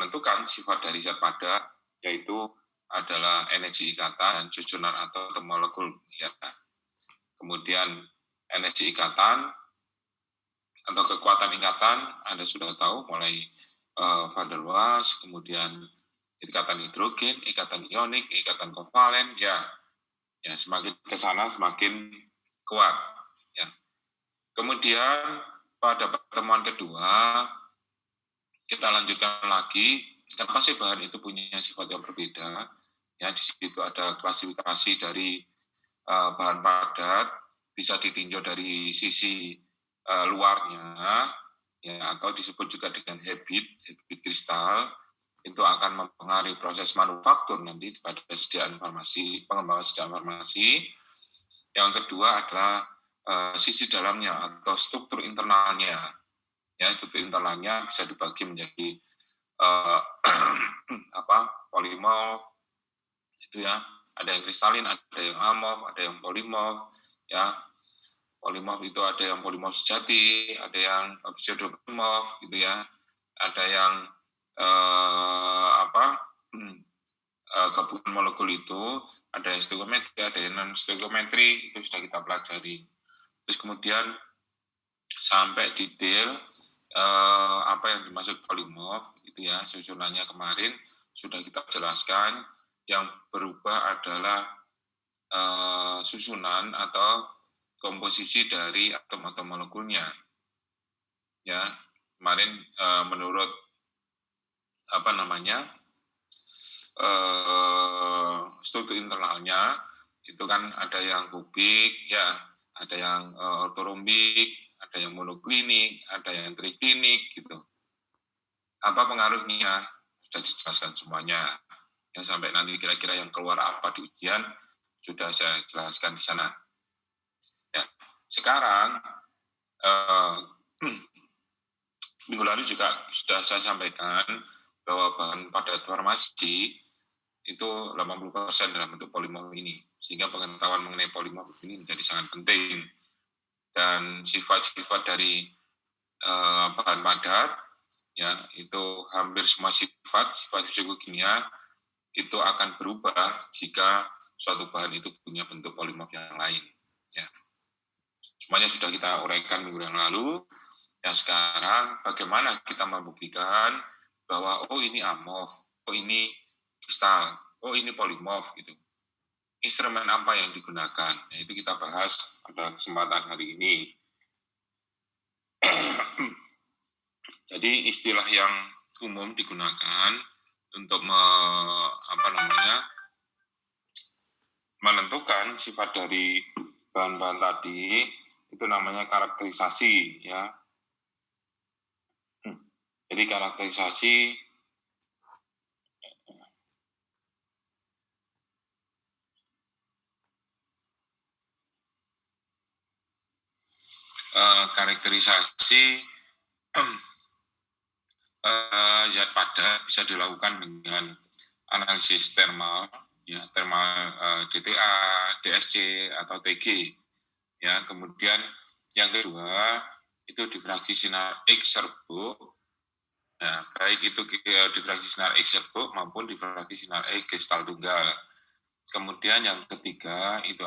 menentukan sifat dari zat padat, yaitu adalah energi ikatan dan susunan atau molekul. Ya. Kemudian energi ikatan atau kekuatan ikatan, Anda sudah tahu, mulai van der Waals, kemudian ikatan hidrogen, ikatan ionik, ikatan kovalen, ya semakin ke sana semakin kuat. Ya. Kemudian pada pertemuan kedua kita lanjutkan lagi, kenapa sih bahan itu punya sifat yang berbeda? Ya, di situ ada klasifikasi dari bahan padat, bisa ditinjau dari sisi luarnya, ya, atau disebut juga dengan habit kristal. Itu akan mempengaruhi proses manufaktur nanti pada persediaan farmasi, pengembangan persediaan farmasi. Yang kedua adalah sisi dalamnya atau struktur internalnya. Ya, struktur internalnya bisa dibagi menjadi polimorf, itu ya. Ada yang kristalin, ada yang amorf, ada yang polimorf, ya. Polimorf itu ada yang polimorf sejati, ada yang pseudopolymorf, gitu ya. Ada yang gabungan molekul itu, ada yang stoichiometri, ada yang non stoichiometri, itu sudah kita pelajari. Terus kemudian sampai detail apa yang dimaksud polimorf, itu ya, susunannya kemarin sudah kita jelaskan. Yang berubah adalah susunan atau komposisi dari atom atau molekulnya. Ya, kemarin menurut struktur internalnya itu kan ada yang kubik, ya, ada yang ortorombik, ada yang monoklinik, ada yang triklinik, gitu. Apa pengaruhnya? Sudah dijelaskan semuanya. Ya, sampai nanti kira-kira yang keluar apa di ujian sudah saya jelaskan di sana. Ya, sekarang minggu lalu juga sudah saya sampaikan bahwa bahan padat farmasi itu 80% dalam bentuk polimorf ini, sehingga pengetahuan mengenai polimorf ini menjadi sangat penting. Dan sifat-sifat dari bahan padat, ya, itu hampir semua sifat fisikokimia itu akan berubah jika suatu bahan itu punya bentuk polimorf yang lain. Ya. Semuanya sudah kita uraikan minggu yang lalu. Ya, sekarang bagaimana kita membuktikan bahwa ini amorf, ini kristal, ini polimorf, gitu. Instrumen apa yang digunakan? Nah, itu kita bahas pada kesempatan hari ini. Jadi istilah yang umum digunakan untuk menentukan sifat dari bahan-bahan tadi itu namanya karakterisasi, ya. Jadi karakterisasi zat padat bisa dilakukan dengan analisis thermal, ya, thermal DTA, DSC atau TG, ya. Kemudian yang kedua itu difraksi sinar X serbuk, ya, baik itu difraksi sinar X serbuk maupun difraksi sinar X kristal tunggal. Kemudian yang ketiga itu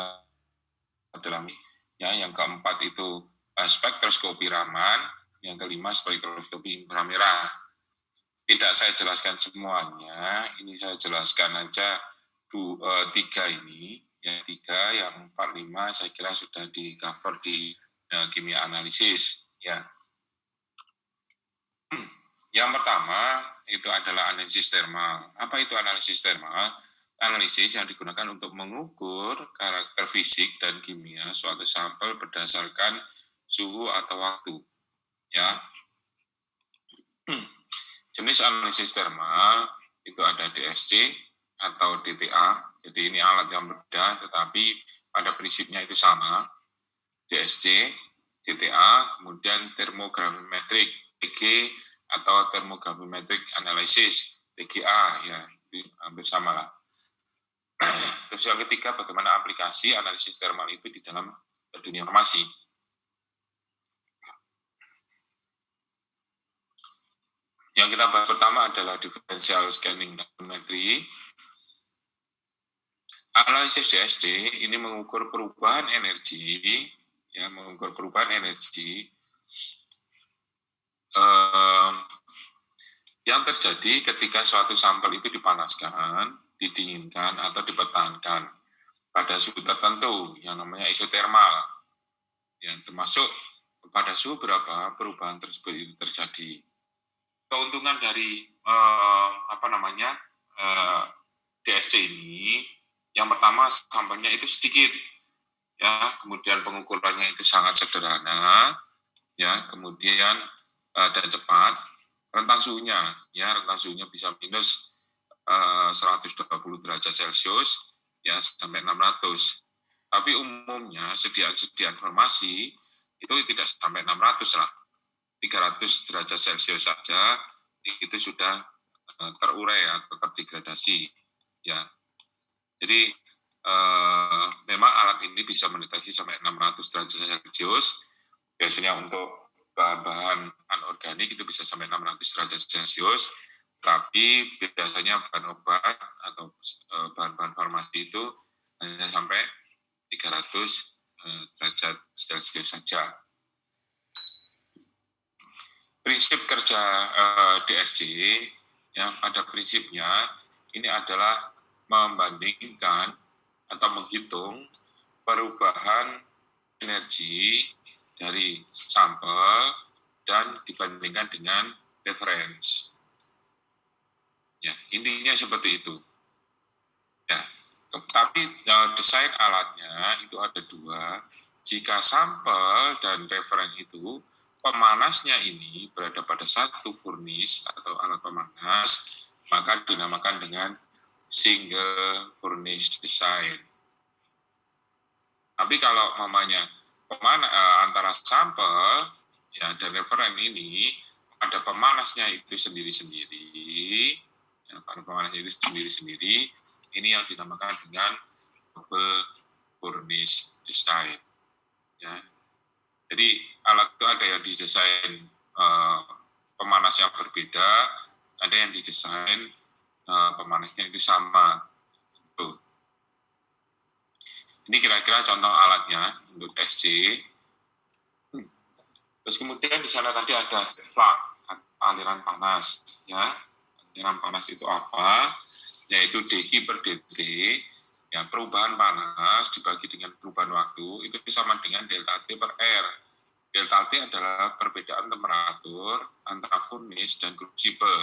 adalah, ya, yang keempat itu spektroskopi Raman, yang kelima spektroskopi inframerah. Tidak saya jelaskan semuanya, ini saya jelaskan aja tiga ini, yang 3, yang 4, 5 saya kira sudah di cover di kimia analisis, ya. Yang pertama itu adalah analisis thermal. Apa itu analisis thermal? Analisis yang digunakan untuk mengukur karakter fisik dan kimia suatu sampel berdasarkan suhu atau waktu, ya. Jenis analisis thermal itu ada DSC atau DTA. Jadi ini alat yang berbeda, tetapi pada prinsipnya itu sama. DSC, DTA, kemudian thermogravimetric, TG atau thermogravimetric analysis, TGA, ya, itu hampir sama lah. Terus yang ketiga, bagaimana aplikasi analisis thermal itu di dalam dunia farmasi. Yang kita bahas pertama adalah differential scanning gravimetry. Analisis DSC ini mengukur perubahan energi, ya, mengukur perubahan energi yang terjadi ketika suatu sampel itu dipanaskan, didinginkan, atau dipertahankan pada suhu tertentu yang namanya isotermal. Ya, termasuk pada suhu berapa perubahan tersebut itu terjadi. Keuntungan dari DSC ini, yang pertama sampelnya itu sedikit, ya, kemudian pengukurannya itu sangat sederhana, ya, kemudian dan cepat. Rentang suhunya bisa minus 120 derajat Celcius, ya, sampai 600. Tapi umumnya sediaan informasi itu tidak sampai 600 lah, 300 derajat Celcius saja itu sudah terurai atau terdegradasi, ya. Jadi memang alat ini bisa mendeteksi sampai 600 derajat Celcius. Biasanya untuk bahan-bahan anorganik itu bisa sampai 600 derajat Celcius, tapi biasanya bahan obat atau bahan-bahan farmasi itu hanya sampai 300 derajat Celcius saja. Prinsip kerja DSC, ya, pada prinsipnya ini adalah membandingkan atau menghitung perubahan energi dari sampel dan dibandingkan dengan reference. Ya, intinya seperti itu. Ya, tapi desain alatnya itu ada dua. Jika sampel dan reference itu pemanasnya ini berada pada satu furnace atau alat pemanas, maka dinamakan dengan single furnace design. Tapi kalau mamanya antara sampel, ya, dan referen ini ada pemanasnya itu sendiri-sendiri, ya, pada pemanasnya itu sendiri-sendiri, ini yang dinamakan dengan double furnace design, ya. Jadi alat itu ada yang didesain pemanas yang berbeda, ada yang didesain pemanasnya itu sama. Tuh. Ini kira-kira contoh alatnya untuk SC. Terus kemudian di sana tadi ada flux, aliran panas, ya. Aliran panas itu apa? Yaitu dH per dt, ya, perubahan panas dibagi dengan perubahan waktu itu sama dengan delta T per R. Delta T adalah perbedaan temperatur antara furnace dan crucible,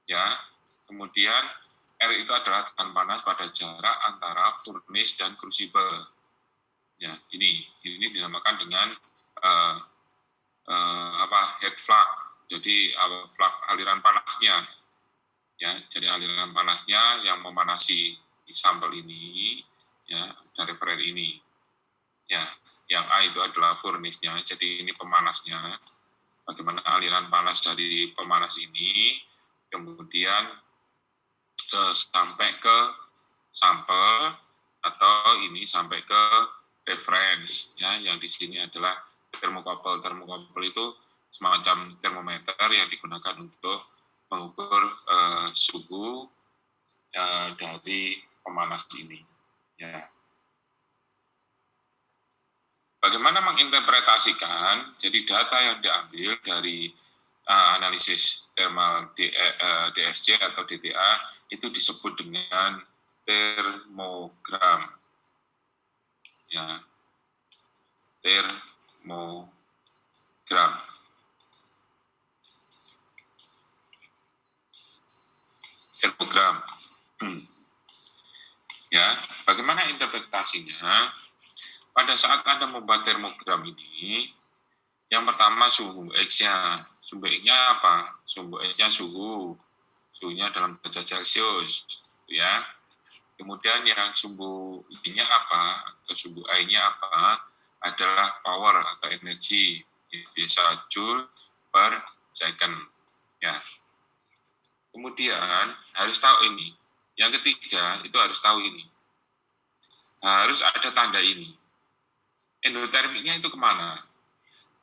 ya. Kemudian R itu adalah tekanan panas pada jarak antara furnace dan crucible. Ya, ini dinamakan dengan head flux. Jadi flux aliran panasnya. Ya, jadi aliran panasnya yang memanasi sampel ini, ya, dan referen ini. Ya, yang A itu adalah furnace-nya, jadi ini pemanasnya. Bagaimana aliran panas dari pemanas ini, kemudian sampai ke sampel atau ini sampai ke reference, ya, yang di sini adalah termokouple. Termokouple itu semacam termometer yang digunakan untuk mengukur suhu dari pemanas ini, ya. Bagaimana menginterpretasikan? Jadi data yang diambil dari analisis thermal DSC atau DTA itu disebut dengan termogram, ya, termogram. Termogram, ya. Bagaimana interpretasinya? Pada saat Anda membuat termogram ini, yang pertama suhu X-nya. Suhu X-nya apa? Suhu X-nya suhunya dalam derajat Celcius, ya. Kemudian yang suhu I-nya apa? Atau suhu I-nya apa? Adalah power atau energi, bisa joule per second, ya. Kemudian harus tahu ini. Yang ketiga itu harus tahu ini. Harus ada tanda ini. Endotermiknya itu kemana?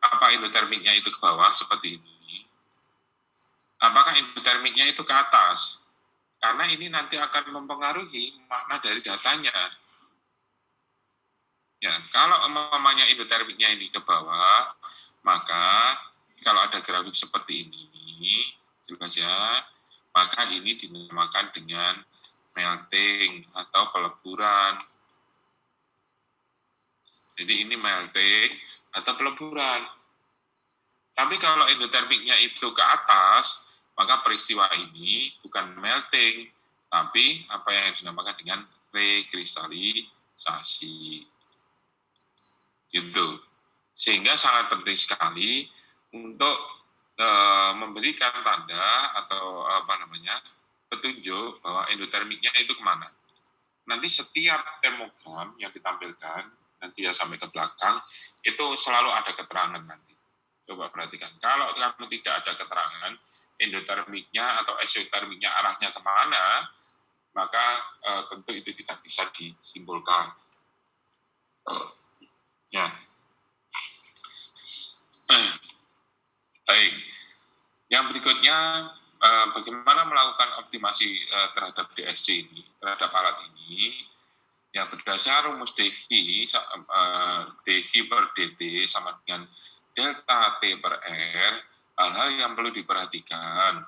Apa endotermiknya itu ke bawah seperti ini? endotermiknya itu ke atas. Karena ini nanti akan mempengaruhi makna dari datanya. Ya, kalau umpamanya endotermiknya ini ke bawah, maka kalau ada grafik seperti ini, jelas ya, maka ini dinamakan dengan melting atau peleburan. Jadi ini melting atau peleburan. Tapi kalau endotermiknya itu ke atas, maka peristiwa ini bukan melting, tapi apa yang dinamakan dengan rekristalisasi. Gitu. Sehingga sangat penting sekali untuk memberikan tanda atau petunjuk bahwa endotermiknya itu kemana. Nanti setiap termogram yang ditampilkan, nanti ya sampai ke belakang, itu selalu ada keterangan nanti. Coba perhatikan, kalau kamu tidak ada keterangan, endotermiknya atau eksotermiknya arahnya kemana, maka tentu itu tidak bisa disimpulkan. Ya. Baik. Yang berikutnya, bagaimana melakukan optimasi terhadap DSC ini, terhadap alat ini. Ya, berdasar rumus DV, DV per DT sama dengan delta T per R, hal-hal yang perlu diperhatikan.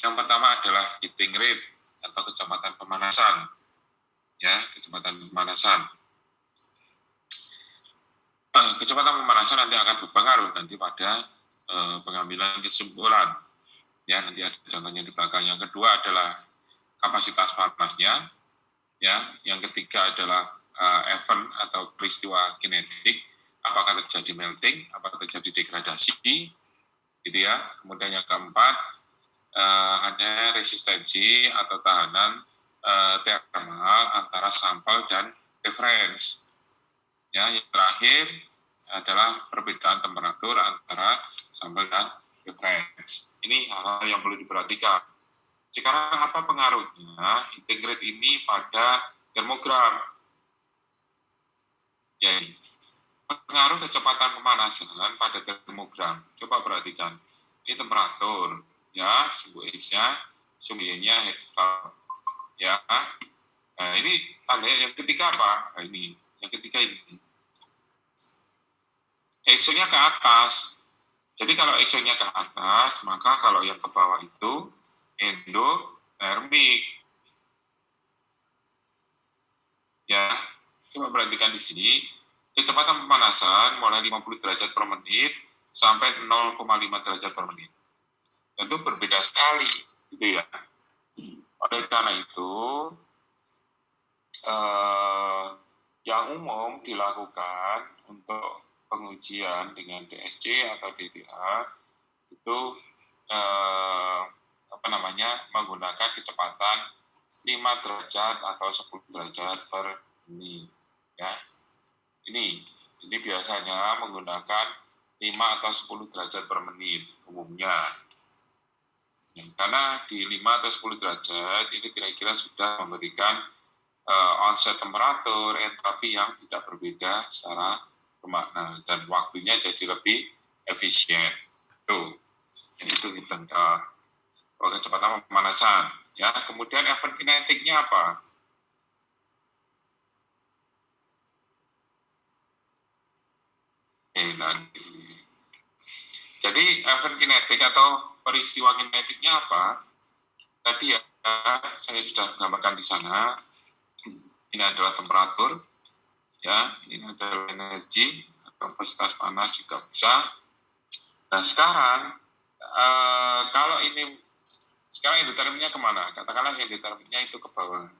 Yang pertama adalah heating rate atau kecepatan pemanasan. Ya, kecepatan pemanasan. Kecepatan pemanasan nanti akan berpengaruh nanti pada pengambilan kesimpulan. Ya, nanti ada contohnya di belakang. Yang kedua adalah kapasitas panasnya. Ya, yang ketiga adalah event atau peristiwa kinetik, apakah terjadi melting, apakah terjadi degradasi, gitu ya. Kemudian yang keempat ada resistensi atau tahanan thermal antara sampel dan reference. Ya, yang terakhir adalah perbedaan temperatur antara sampel dan reference. Ini hal-hal yang perlu diperhatikan. Sekarang apa pengaruhnya heating rate ini pada termogram? Ya, ini. Pengaruh kecepatan pemanasan pada termogram. Coba perhatikan. Ini temperatur, ya, suhu X-nya, suhu Y-nya, ya. Nah, ini tanda yang ketiga apa? Nah, ini, yang ketiga ini. EXO-nya ke atas. Jadi kalau EXO-nya ke atas, maka kalau yang ke bawah itu endotermik. Ya, coba perhatikan di sini, kecepatan pemanasan mulai 50 derajat per menit sampai 0,5 derajat per menit. Tentu berbeda sekali, gitu ya. Oleh karena itu, yang umum dilakukan untuk pengujian dengan DSC atau DTA itu menggunakan kecepatan 5 derajat atau 10 derajat per menit. Ya. Ini biasanya menggunakan 5 atau 10 derajat per menit umumnya. Ya, karena di 5 atau 10 derajat itu kira-kira sudah memberikan onset temperatur, entalpi yang tidak berbeda secara bermakna dan waktunya jadi lebih efisien. Tuh, itu hitung kecepatan pemanasan. Ya, kemudian event kinetiknya apa? Jadi event kinetik atau peristiwa kinetiknya apa? Tadi ya, saya sudah gambarkan di sana. Ini adalah temperatur, ya, ini adalah energi, kapasitas panas juga bisa. Nah sekarang, kalau ini sekarang endotermiknya kemana? Katakanlah endotermiknya itu ke bawah.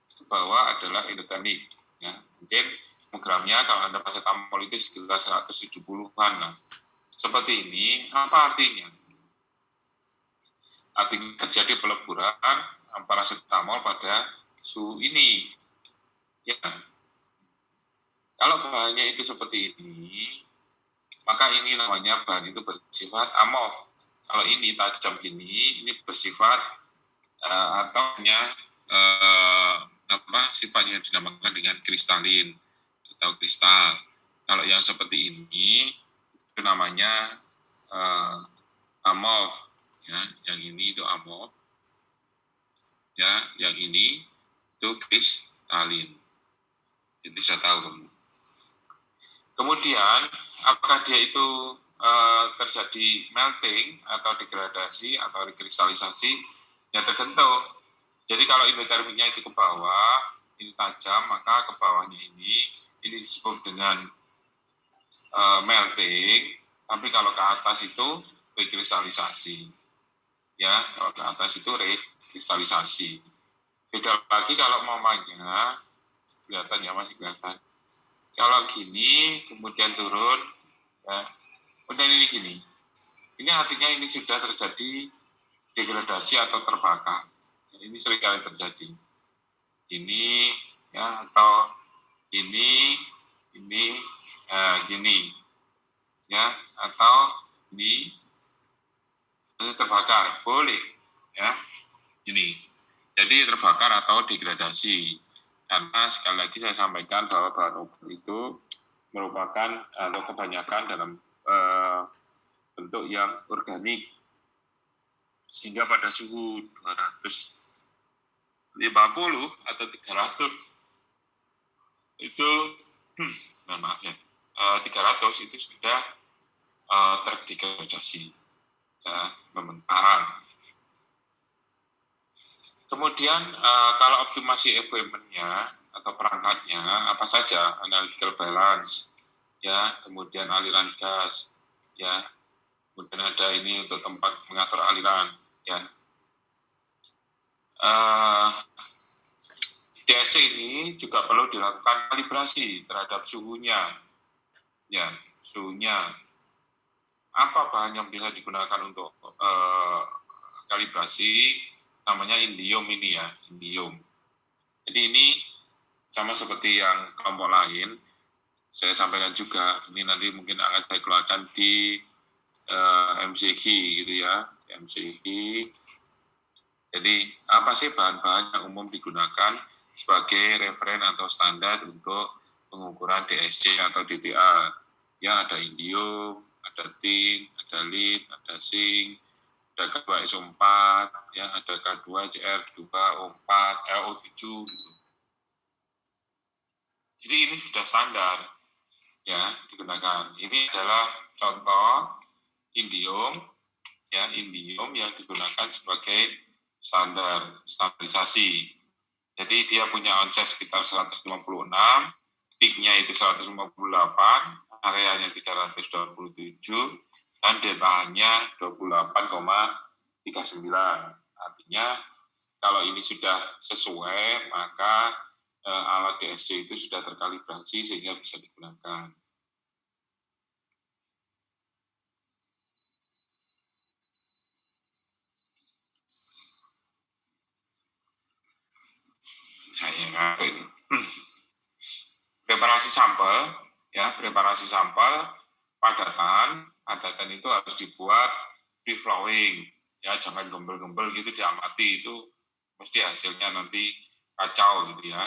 Ke bawah adalah endotermik. Ya. Mungkin gramnya kalau Anda paracetamol itu sekitar 170-an. Nah, seperti ini, apa artinya? Artinya terjadi peleburan paracetamol pada suhu ini. Ya. Kalau bahannya itu seperti ini, maka ini namanya bahan itu bersifat amorf. Kalau ini tajam gini, ini bersifat sifat yang dinamakan dengan kristalin atau kristal. Kalau yang seperti ini itu namanya amorf, ya, yang ini itu amop, ya, yang ini itu kristalin. Itu saya tahu kamu. Kemudian apakah dia itu terjadi melting atau degradasi atau rekristalisasi, ya tergantung. Jadi kalau endotermiknya itu ke bawah, ini tajam, maka ke bawahnya ini disebut dengan melting, tapi kalau ke atas itu rekristalisasi. Ya, kalau ke atas itu rekristalisasi. Beda lagi kalau mamanya, kelihatan ya, masih kelihatan. Kalau gini, kemudian turun, ya, kemudian ini gini. Ini artinya ini sudah terjadi degradasi atau terbakar. Ini seringkali terjadi. Ini, ya, atau ini, gini, ya, atau ini terbakar, boleh, ya, ini. Jadi terbakar atau degradasi. Karena sekali lagi saya sampaikan bahwa bahan obat itu merupakan atau kebanyakan dalam bentuk yang organik, sehingga pada suhu 250 atau 300 itu maaf ya, 300 itu sudah terdegradasi, ya, membentaran. Kemudian kalau optimasi equipment-nya atau perangkatnya apa saja, analytical balance, ya, kemudian aliran gas, ya, kemudian ada ini untuk tempat mengatur aliran, ya. DSC ini juga perlu dilakukan kalibrasi terhadap suhunya, ya, suhunya. Apa bahan yang bisa digunakan untuk kalibrasi? Namanya indium ini, ya, indium. Jadi ini sama seperti yang kelompok lain, saya sampaikan juga, ini nanti mungkin akan saya keluarkan di MCQ gitu ya, MCQ. Jadi apa sih bahan-bahan yang umum digunakan sebagai referen atau standar untuk pengukuran DSC atau DTA? Ya, ada indium, ada tin, ada lead, ada zinc, ada K2SO4, ya, ada K2Cr2O4, O7 gitu. Jadi ini sudah standar, ya, digunakan. Ini adalah contoh indium, ya, indium yang digunakan sebagai standarisasi. Jadi dia punya onset sekitar 156, peaknya itu 158, areanya 327, dan delta-nya 28,39. Artinya kalau ini sudah sesuai, maka alat DSC itu sudah terkalibrasi sehingga bisa digunakan. Saya ngapain? Preparasi sampel, ya, preparasi sampel padatan itu harus dibuat free flowing, ya, jangan gembel-gembel gitu diamati, itu mesti hasilnya nanti kacau gitu ya.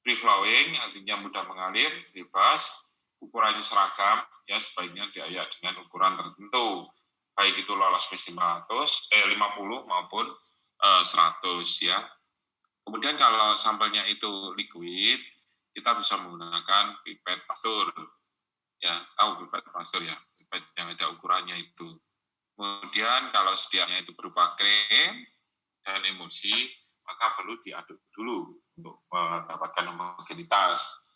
Free flowing artinya mudah mengalir, bebas, ukurannya seragam, ya, sebaiknya diayak dengan ukuran tertentu, baik itu lolos maksimal 50 maupun 100, ya. Kemudian kalau sampelnya itu liquid, kita bisa menggunakan pipet pastur, ya, tahu pipet pastur ya, pipet yang ada ukurannya itu. Kemudian kalau sedianya itu berupa krim dan emulsi, maka perlu diaduk dulu untuk mendapatkan homogenitas.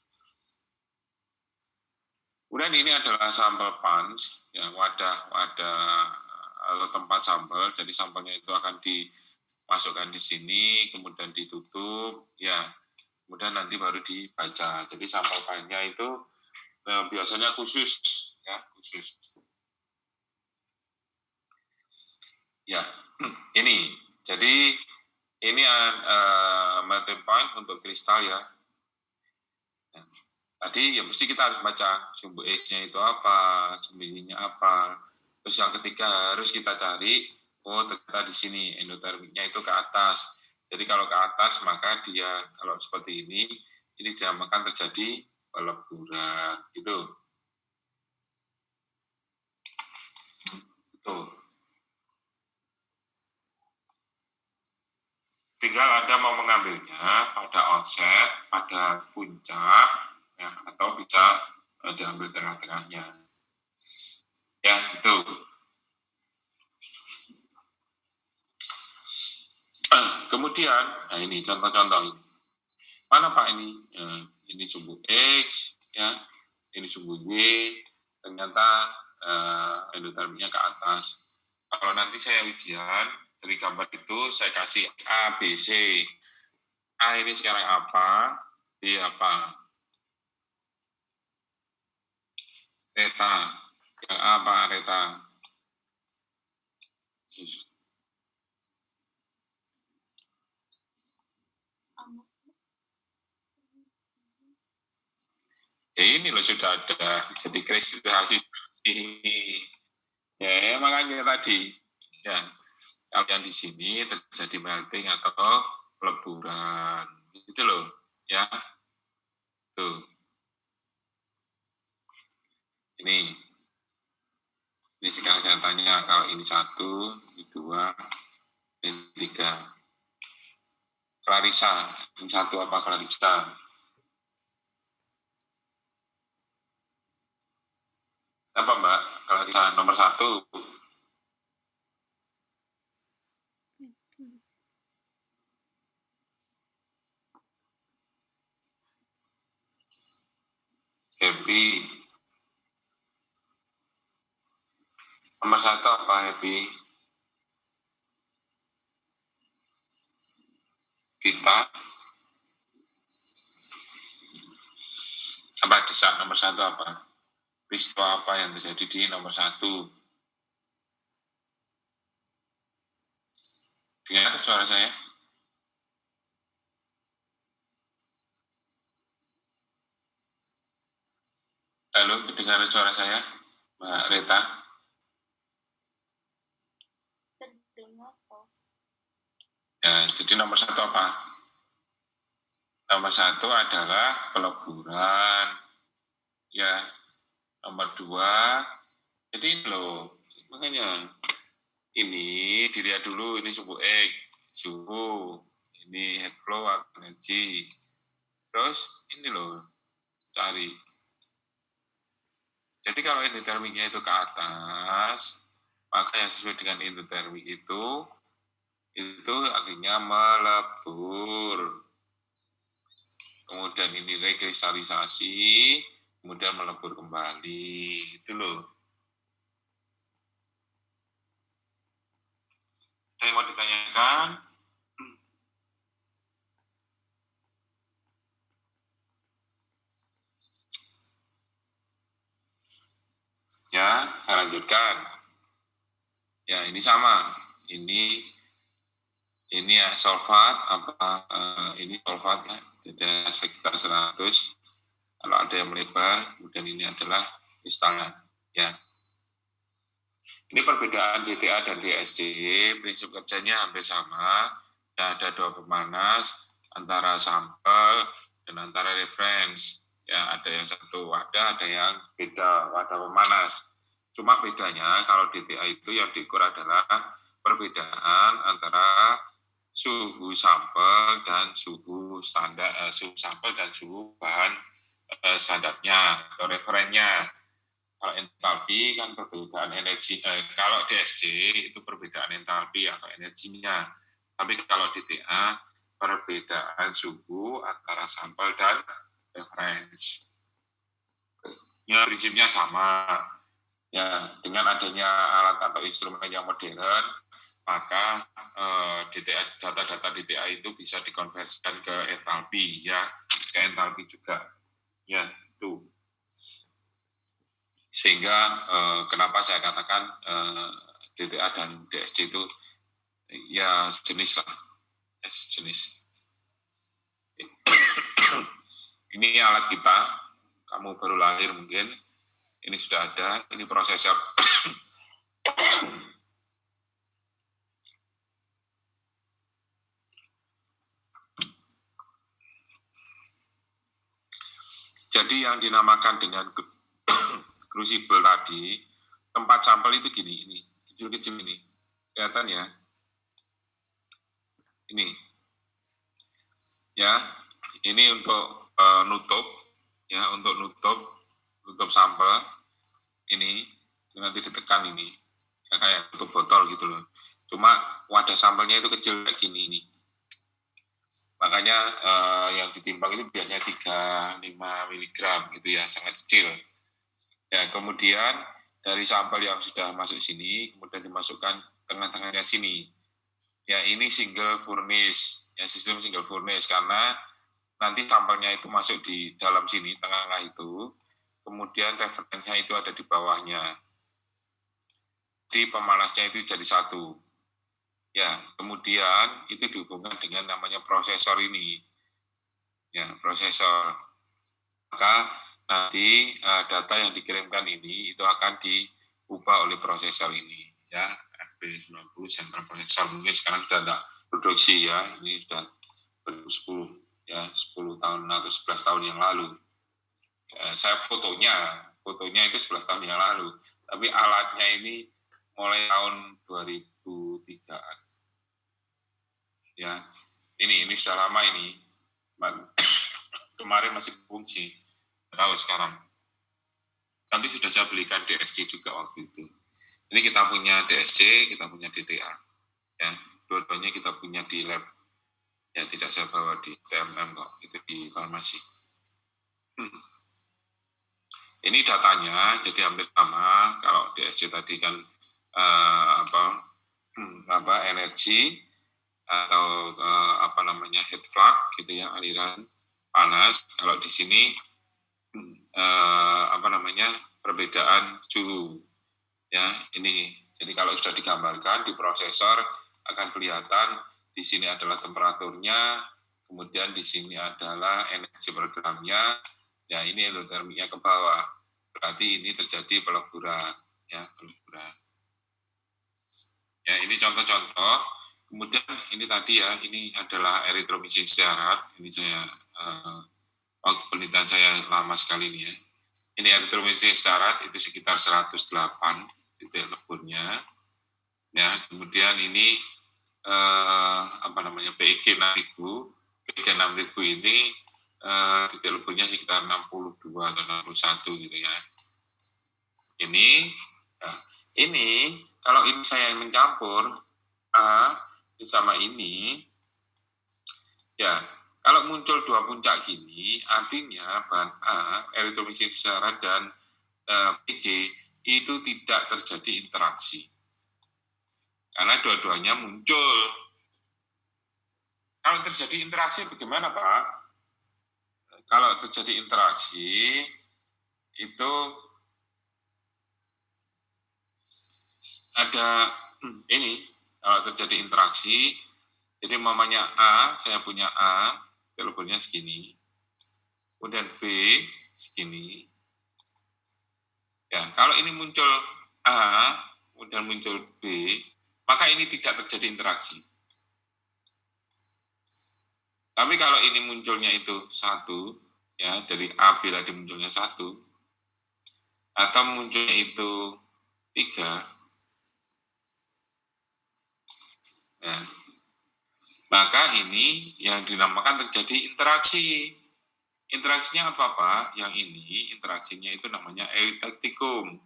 Kemudian ini adalah sampel punch, ya, wadah atau tempat sampel. Jadi sampelnya itu akan dimasukkan di sini, kemudian ditutup, ya, kemudian nanti baru dibaca. Jadi sampel punch-nya itu biasanya khusus, ya, khusus. Ya, ini. Jadi ini melting point untuk kristal, ya. Tadi ya mesti kita harus baca sumbu X-nya itu apa, sumbu Y-nya apa. Terus yang ketiga harus kita cari, oh ternyata di sini endotermiknya itu ke atas. Jadi kalau ke atas maka dia kalau seperti ini dinamakan terjadi peleburan gitu. Betul. tinggal Anda mau mengambilnya pada onset, pada puncak, ya, atau bisa diambil tengah-tengahnya. Ya, itu. Kemudian, nah ini contoh-contoh ini. Mana Pak ini? Ini sumbu X, ya, ini sumbu Y, ternyata endotermiknya ke atas. Kalau nanti saya ujian, dari gambar itu saya kasih A, B, C. A ini sekarang apa? B apa? Reta. Yang A apa? Reta. Ya ini loh sudah ada. Jadi kristalisasi. Ya makanya tadi. Ya, kalau yang di sini terjadi melting atau peleburan. Itu loh. Ya. Tuh. Ini sekarang saya tanya, kalau ini 1, ini 2, ini 3. Clarissa, ini 1 apa Clarissa? Apa Mbak? Clarissa nomor 1. Happy. Nomor 1 apa Happy? Kita. Apa desak nomor 1 apa? Peristiwa apa yang terjadi di nomor 1? Dengar suara saya? Halo, dengar suara saya? Mbak Reta? Ya, jadi nomor 1 apa? Nomor 1 adalah peleburan. Ya, nomor 2, jadi ini loh, makanya ini dilihat dulu, ini suhu X, suhu, ini head flow energy, terus ini loh, cari. Jadi kalau endotermiknya itu ke atas, maka yang sesuai dengan endotermik itu artinya melebur. Kemudian ini rekristalisasi, kemudian melebur kembali, itu loh. Ada yang mau ditanyakan? Ya, saya lanjutkan. Ya, ini sama. Ini ya sulfat ini sulfat ya, ada sekitar 100. Kalau ada yang melebar, kemudian ini adalah kristalnya. Ya. Ini perbedaan DTA dan DSC, prinsip kerjanya hampir sama. Ya, ada 2 pemanas antara sampel dan antara reference. Ya, ada yang satu wadah, ada yang beda wadah pemanas. Cuma bedanya kalau DTA itu yang diukur adalah perbedaan antara suhu sampel dan suhu standar, suhu sampel dan suhu bahan standarnya atau referennya. Kalau entalpi kan perbedaan energi, kalau DSC itu perbedaan entalpi atau energinya. Tapi kalau DTA perbedaan suhu antara sampel dan reference. Ya, prinsipnya sama. Ya, dengan adanya alat atau instrumen yang modern, maka data-data DTA itu bisa dikonversikan ke entalpi, ya, ke entalpi juga. Ya, itu. Sehingga kenapa saya katakan DTA dan DSC itu ya sejenis lah, ya sejenis. Ini alat kita, kamu baru lahir mungkin, ini sudah ada, ini prosesor. Jadi yang dinamakan dengan crucible tadi, tempat sampel itu gini, ini kecil-kecil ini, kelihatan ya? Ini Ya, ini untuk nutup, ya, untuk nutup sampel ini nanti ditekan ini, ya, kayak nutup botol gitu loh. Cuma wadah sampelnya itu kecil kayak gini ini. Makanya yang ditimbang itu biasanya 3-5 miligram gitu ya, sangat kecil. Ya, kemudian dari sampel yang sudah masuk sini, kemudian dimasukkan tengah-tengahnya sini. Ya, ini single furnace, ya, sistem single furnace, karena nanti sampelnya itu masuk di dalam sini, tengah-tengah itu, kemudian referensinya itu ada di bawahnya. Jadi pemanasnya itu jadi satu. Ya, kemudian itu dihubungkan dengan namanya prosesor ini. Ya, prosesor. Maka nanti data yang dikirimkan ini itu akan diubah oleh prosesor ini. Ya, FP90 Central Processor, mungkin sekarang sudah tidak produksi ya, ini sudah 2010 ya, 10 tahun atau 11 tahun yang lalu. Saya fotonya itu 11 tahun yang lalu, tapi alatnya ini mulai tahun 2003-an. Ya, ini sudah lama ini. Kemarin masih fungsi, tahu sekarang. Nanti sudah saya belikan DSC juga waktu itu. Ini kita punya DSC, kita punya DTA. Ya, dua-duanya kita punya di lab. Ya, tidak saya bawa di TMM kok, itu di farmasi. Ini datanya, jadi hampir sama. Kalau DSC tadi kan energi atau heat flux gitu ya, aliran panas. Kalau di sini perbedaan suhu. Ya, ini. Jadi kalau sudah digambarkan di prosesor akan kelihatan di sini adalah temperaturnya, kemudian di sini adalah energi per gramnya. Ya, ini endotermiknya ke bawah. Berarti ini terjadi peleburan, ya, peleburan. Ya, ini contoh-contoh. Kemudian ini tadi ya, ini adalah eritromisis syarat. Ini saya waktu penelitian saya lama sekali ini ya. Ini eritromisis syarat itu sekitar 108 titik leburnya. Ya, kemudian ini PIG 6000. PIG 6000 ini titik leburnya sekitar 62 atau 61 gitu ya. Ini kalau ini saya mencampur A sama ini, ya, kalau muncul dua puncak gini, artinya bahan A, eritromisin syarat dan PG itu tidak terjadi interaksi. Karena dua-duanya muncul. Kalau terjadi interaksi bagaimana, Pak? Kalau terjadi interaksi, itu ada ini, kalau terjadi interaksi, jadi mamanya A, saya punya A, teleponnya segini, kemudian B segini. Ya, kalau ini muncul A, kemudian muncul B, maka ini tidak terjadi interaksi. Tapi kalau ini munculnya itu satu, ya, dari A B tadi munculnya satu, atau munculnya itu 3, ya, maka ini yang dinamakan terjadi interaksi. Interaksinya apa, Pak? Yang ini interaksinya itu namanya eutecticum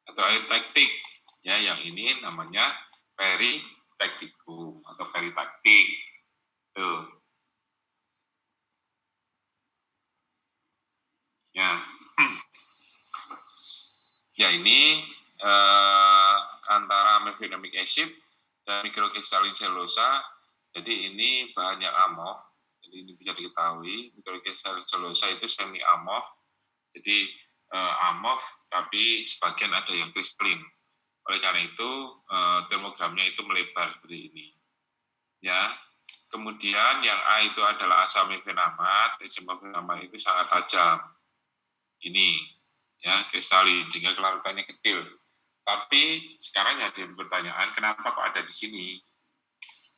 atau eutectic. Ya, yang ini namanya peritecticum atau peritaktik. Tuh. Ya. Ya, ini antara mefenamic acid dan mikrokristalin selulosa. Jadi ini bahan yang amorf. Jadi ini bisa diketahui mikrokristalin selulosa itu semi amorf. Jadi amorf tapi sebagian ada yang kristalin. Oleh karena itu termogramnya itu melebar seperti ini. Ya. Kemudian yang A itu adalah asam mefenamat. Asam mefenamat itu sangat tajam. Ini ya, kristalin sehingga kelarutannya kecil. Tapi sekarang ada pertanyaan, kenapa kok ada di sini?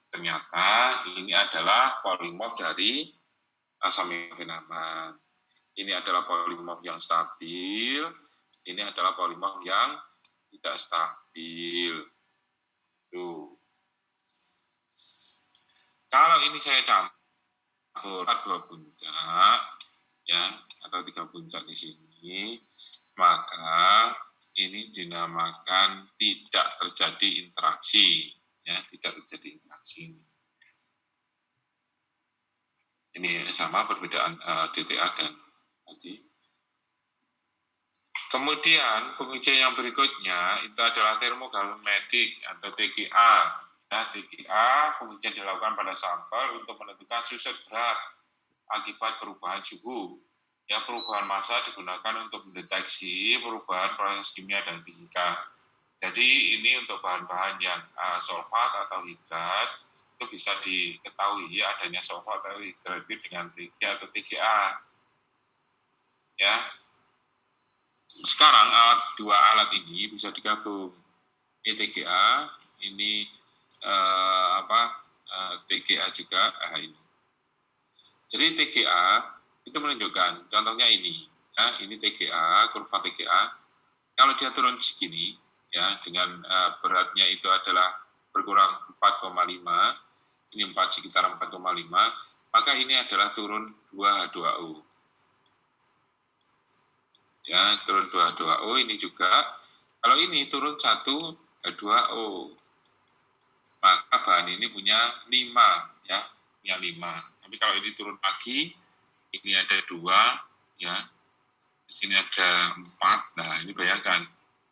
Ternyata ini adalah polimorf dari asam mefenamat. Ini adalah polimorf yang stabil, ini adalah polimorf yang tidak stabil. Tuh. Kalau ini saya campur, dua puncak, ya, atau 3 puncak di sini, maka ini dinamakan tidak terjadi interaksi, ya, tidak terjadi interaksi. Ini sama perbedaan DTA dan tadi. Kemudian pengujian yang berikutnya itu adalah termogrametik atau TGA. Ya, TGA pengujian dilakukan pada sampel untuk menentukan susut berat akibat perubahan suhu. Ya, perubahan massa digunakan untuk mendeteksi perubahan proses kimia dan fisika. Jadi ini untuk bahan-bahan yang sulfat atau hidrat itu bisa diketahui adanya sulfat atau hidrat dengan TGA atau TGA. Ya. Sekarang dua alat ini bisa digabung. Ini TGA, ini TGA juga. Ini. Jadi TGA itu menunjukkan, contohnya ini, ya, ini TGA, kurva TGA. Kalau dia turun segini, ya, dengan beratnya itu adalah berkurang 4,5, ini 4 sekitar 4,5, maka ini adalah turun 2H2O. Ya, turun 2H2O ini juga. Kalau ini turun 1H2O, maka bahan ini punya 5, ya, punya 5. Tapi kalau ini turun lagi, ini ada 2, ya, di sini ada 4. Nah, ini bayangkan,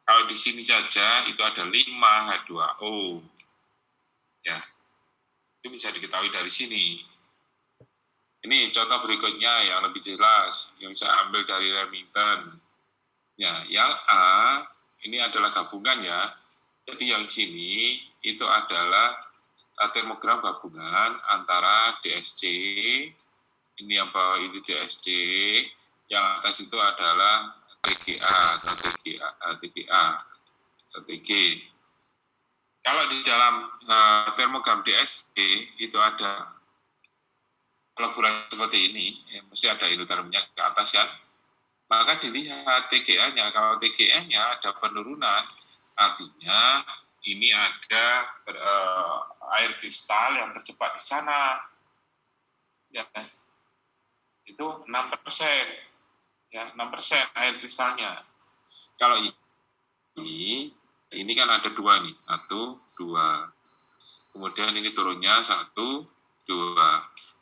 kalau di sini saja itu ada 5H2O, ya, itu bisa diketahui dari sini. Ini contoh berikutnya yang lebih jelas, yang saya ambil dari Remington. Ya, yang A ini adalah gabungan, ya. Jadi yang sini itu adalah termogram gabungan antara DSC, ini yang bawah itu DSC, yang atas itu adalah TGA atau TG. Kalau di dalam termogram DSC itu ada peleburan seperti ini, ya, mesti ada isotermnya ke atas, kan? Maka dilihat TGA-nya, kalau TGA-nya ada penurunan, artinya ini ada air kristal yang terjebak di sana. Ya, itu 6%. Ya, 6% air kristalnya. Kalau ini kan ada 2 nih, 1, 2. Kemudian ini turunnya 1, 2.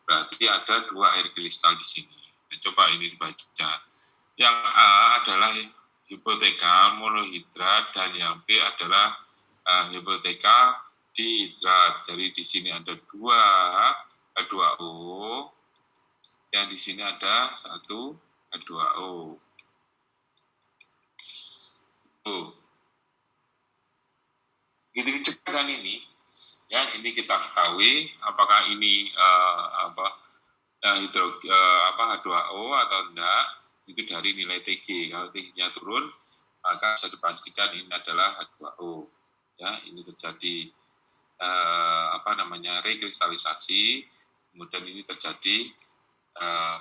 Berarti ada 2 air kristal di sini. Nah, coba ini dibaca. Yang A adalah hipotekal monohidrat dan yang B adalah hipotekal dihidrat. Jadi di sini ada 2H2O, yang di sini ada 1H2O. Gitu juga kan ini. Ya, ini kita ketahui apakah ini H2O atau enggak, itu dari nilai TG. Kalau TG-nya turun, maka bisa dipastikan ini adalah H2O. Ya, ini terjadi rekristalisasi, kemudian ini terjadi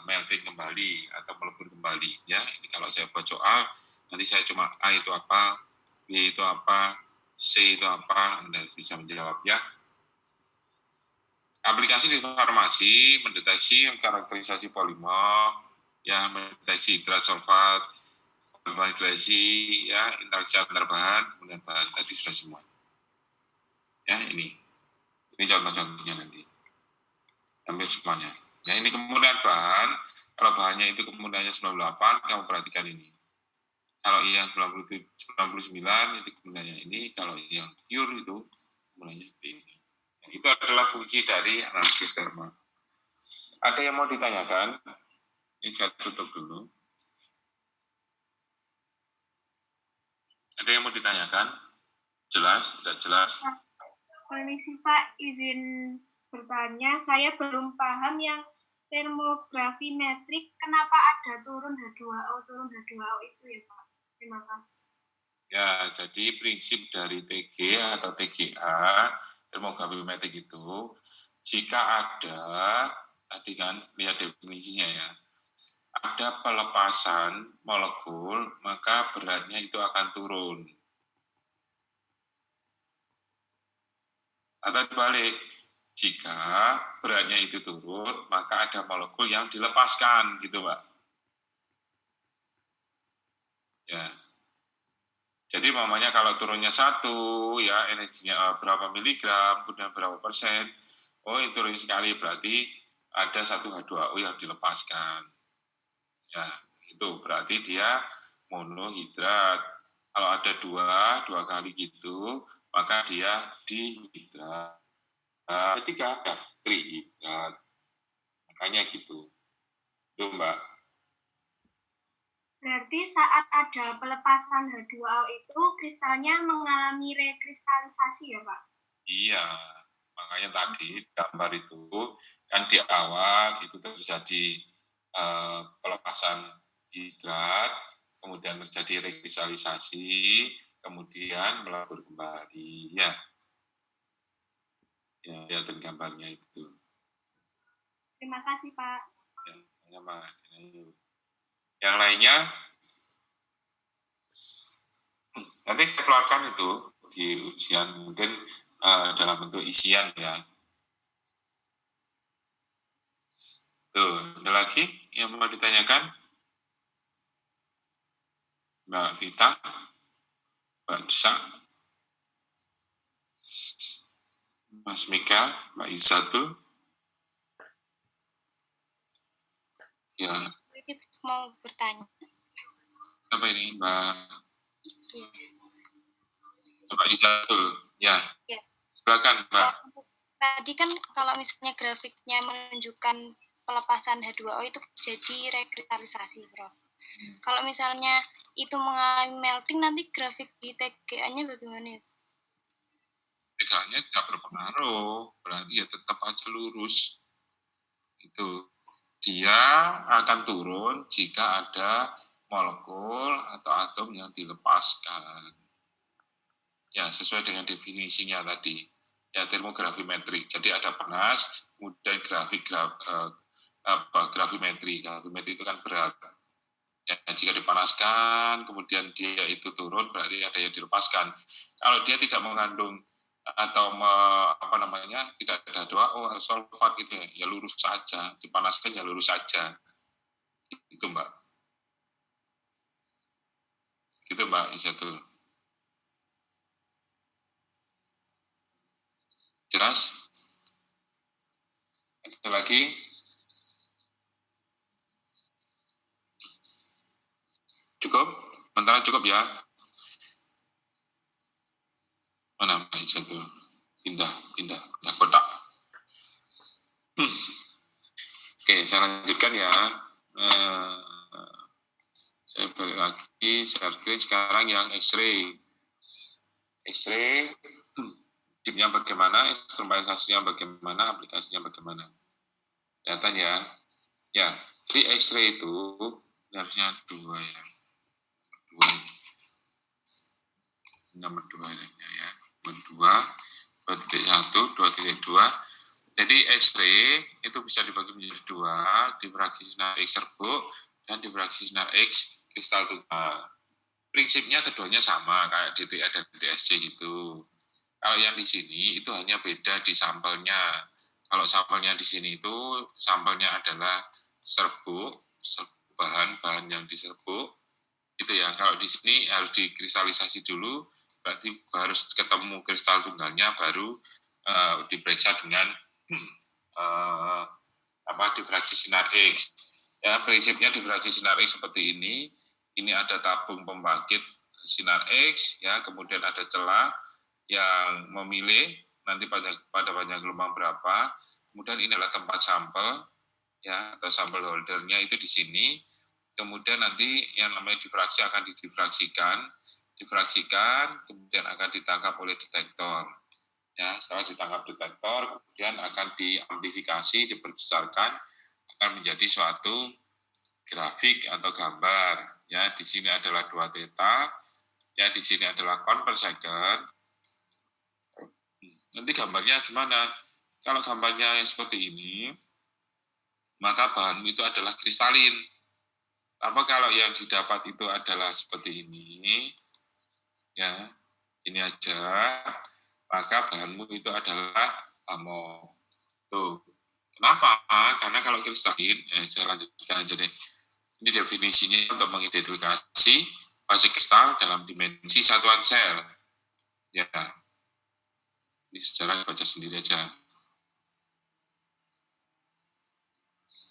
melting kembali atau melebur kembali. Ya, ini kalau saya buat soal, nanti saya cuma A itu apa, B itu apa, C itu apa, Anda bisa menjawab, ya. Aplikasi di farmasi mendeteksi karakterisasi polimer, ya, mendeteksi hidrat sulfat, validasi, ya, interaksi antar bahan, kemudian bahan tadi sudah semua. Ya, ini contoh-contohnya nanti. Ambil semuanya. Ya, ini kemudian bahan, kalau bahannya itu kemudiannya 98, kamu perhatikan ini. Kalau yang 99 itu kemudiannya ini, kalau yang pure itu kemudiannya ini. Itu adalah fungsi dari analisis termal. Ada yang mau ditanyakan? Ini saya tutup dulu. Ada yang mau ditanyakan? Jelas? Tidak jelas? Permisi Pak, izin bertanya. Saya belum paham yang termografi metrik. Kenapa ada turun H2O itu ya Pak? Terima kasih. Ya, jadi prinsip dari TG atau TGA, termografi metrik itu, jika ada, tadi kan lihat definisinya, ya, ada pelepasan molekul, maka beratnya itu akan turun. Atau dibalik, Jika beratnya itu turun, maka ada molekul yang dilepaskan, gitu, Mbak. Ya. Jadi mamanya kalau turunnya 1, ya energinya berapa miligram, kemudian berapa persen, oh itu turun sekali, berarti ada 1 H2O yang dilepaskan. Ya, itu berarti dia monohidrat. Kalau ada dua kali gitu, maka dia dihidrat. Ketiga, trihidrat. Makanya gitu. Itu, Mbak. Berarti saat ada pelepasan H2O itu kristalnya mengalami rekristalisasi ya, Pak? Iya, makanya tadi gambar itu kan di awal itu terjadi pelepasan hidrat, kemudian terjadi rekristalisasi, kemudian melebur kembali. Ya, lihat gambarnya itu. Terima kasih, Pak. Ya, yang lainnya, nanti saya keluarkan itu di ujian, mungkin dalam bentuk isian ya. Tuh, ada lagi yang mau ditanyakan? Mbak Vita, Mbak Desa, Mas Mika, Mbak Izatul. Ya. Saya mau bertanya. Apa ini, Mbak? Mbak Izatul. Ya. Ya. Silakan, Mbak. Tadi kan kalau misalnya grafiknya menunjukkan pelepasan H2O itu jadi rekristalisasi, Bro. Kalau misalnya itu mengalami melting, nanti grafik di TGA-nya bagaimana? TGA-nya tidak berpengaruh, berarti ya tetap aja lurus. Itu. Dia akan turun jika ada molekul atau atom yang dilepaskan. Ya, sesuai dengan definisinya tadi. Ya, termografimetrik. Jadi ada panas, kemudian gravimetri. Gravimetri itu kan berat. Ya, jika dipanaskan, kemudian dia itu turun, berarti ada yang dilepaskan. Kalau dia tidak mengandung atau tidak ada H2O atau sulfat gitu ya lurus saja, dipanaskan ya lurus saja. Itu, Mbak. Gitu, Mbak Izatul. Jelas? Ada lagi? Cukup? Sementara cukup ya? Mana Mbak Izatul? Pindah kotak. Oke, saya lanjutkan ya. Saya balik lagi, screen sekarang yang X-ray. X-ray, chipnya bagaimana, instrumentasinya bagaimana, aplikasinya bagaimana. Kelihatan ya. Ya, jadi X-ray itu harusnya 2 ya. 2. Nomor 2 ya. Nomor 2, 2.1, 2.2. Jadi X-ray itu bisa dibagi menjadi 2, difraksi sinar X serbuk dan difraksi sinar X kristal tunggal. Prinsipnya keduanya sama kayak DTA dan DSC gitu. Kalau yang di sini itu hanya beda di sampelnya. Kalau sampelnya di sini itu sampelnya adalah serbuk, bahan yang diserbuk. Itu ya. Kalau di sini harus dikristalisasi dulu, berarti harus ketemu kristal tunggalnya baru diperiksa dengan difraksi sinar X. Ya, prinsipnya difraksi sinar X seperti ini. Ini ada tabung pembangkit sinar X, ya, kemudian ada celah yang memilih nanti pada panjang gelombang berapa. Kemudian ini adalah tempat sampel, ya, atau sampel holdernya itu di sini. Kemudian nanti yang namanya difraksi akan difraksikan, kemudian akan ditangkap oleh detektor. Ya, setelah ditangkap detektor, kemudian akan diamplifikasi, dibesarkan, akan menjadi suatu grafik atau gambar. Ya, di sini adalah 2 theta, ya di sini adalah count per second. Nanti gambarnya gimana? Kalau gambarnya seperti ini, maka bahanmu itu adalah kristalin. Apa kalau yang didapat itu adalah seperti ini, ya ini aja, maka bahanmu itu adalah amor. Tuh. Kenapa? Karena kalau kristalin, saya lanjutkan aja deh. Ini definisinya untuk mengidentifikasi fase kristal dalam dimensi satuan sel. Ya, ini secara baca sendiri aja.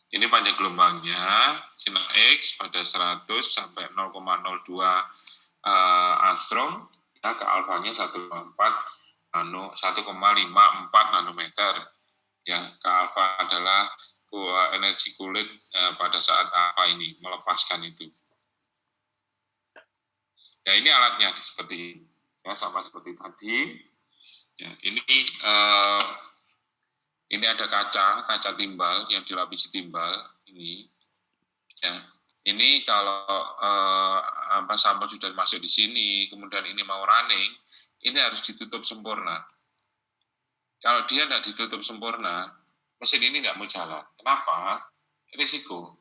Ini panjang gelombangnya, sinar X pada 100 sampai 0,02 angstrom, ya, ke alfanya 1,54 nanometer. Ya, ke alfa adalah energi kulit pada saat alfa ini melepaskan itu. Ya, ini alatnya seperti ini. Ya, sama seperti tadi. Ya, ini ada kaca timbal yang dilapisi timbal ini. Ya, ini kalau sampel sudah masuk di sini, kemudian ini mau running, ini harus ditutup sempurna. Kalau dia tidak ditutup sempurna, mesin ini tidak mau jalan. Kenapa? Risiko.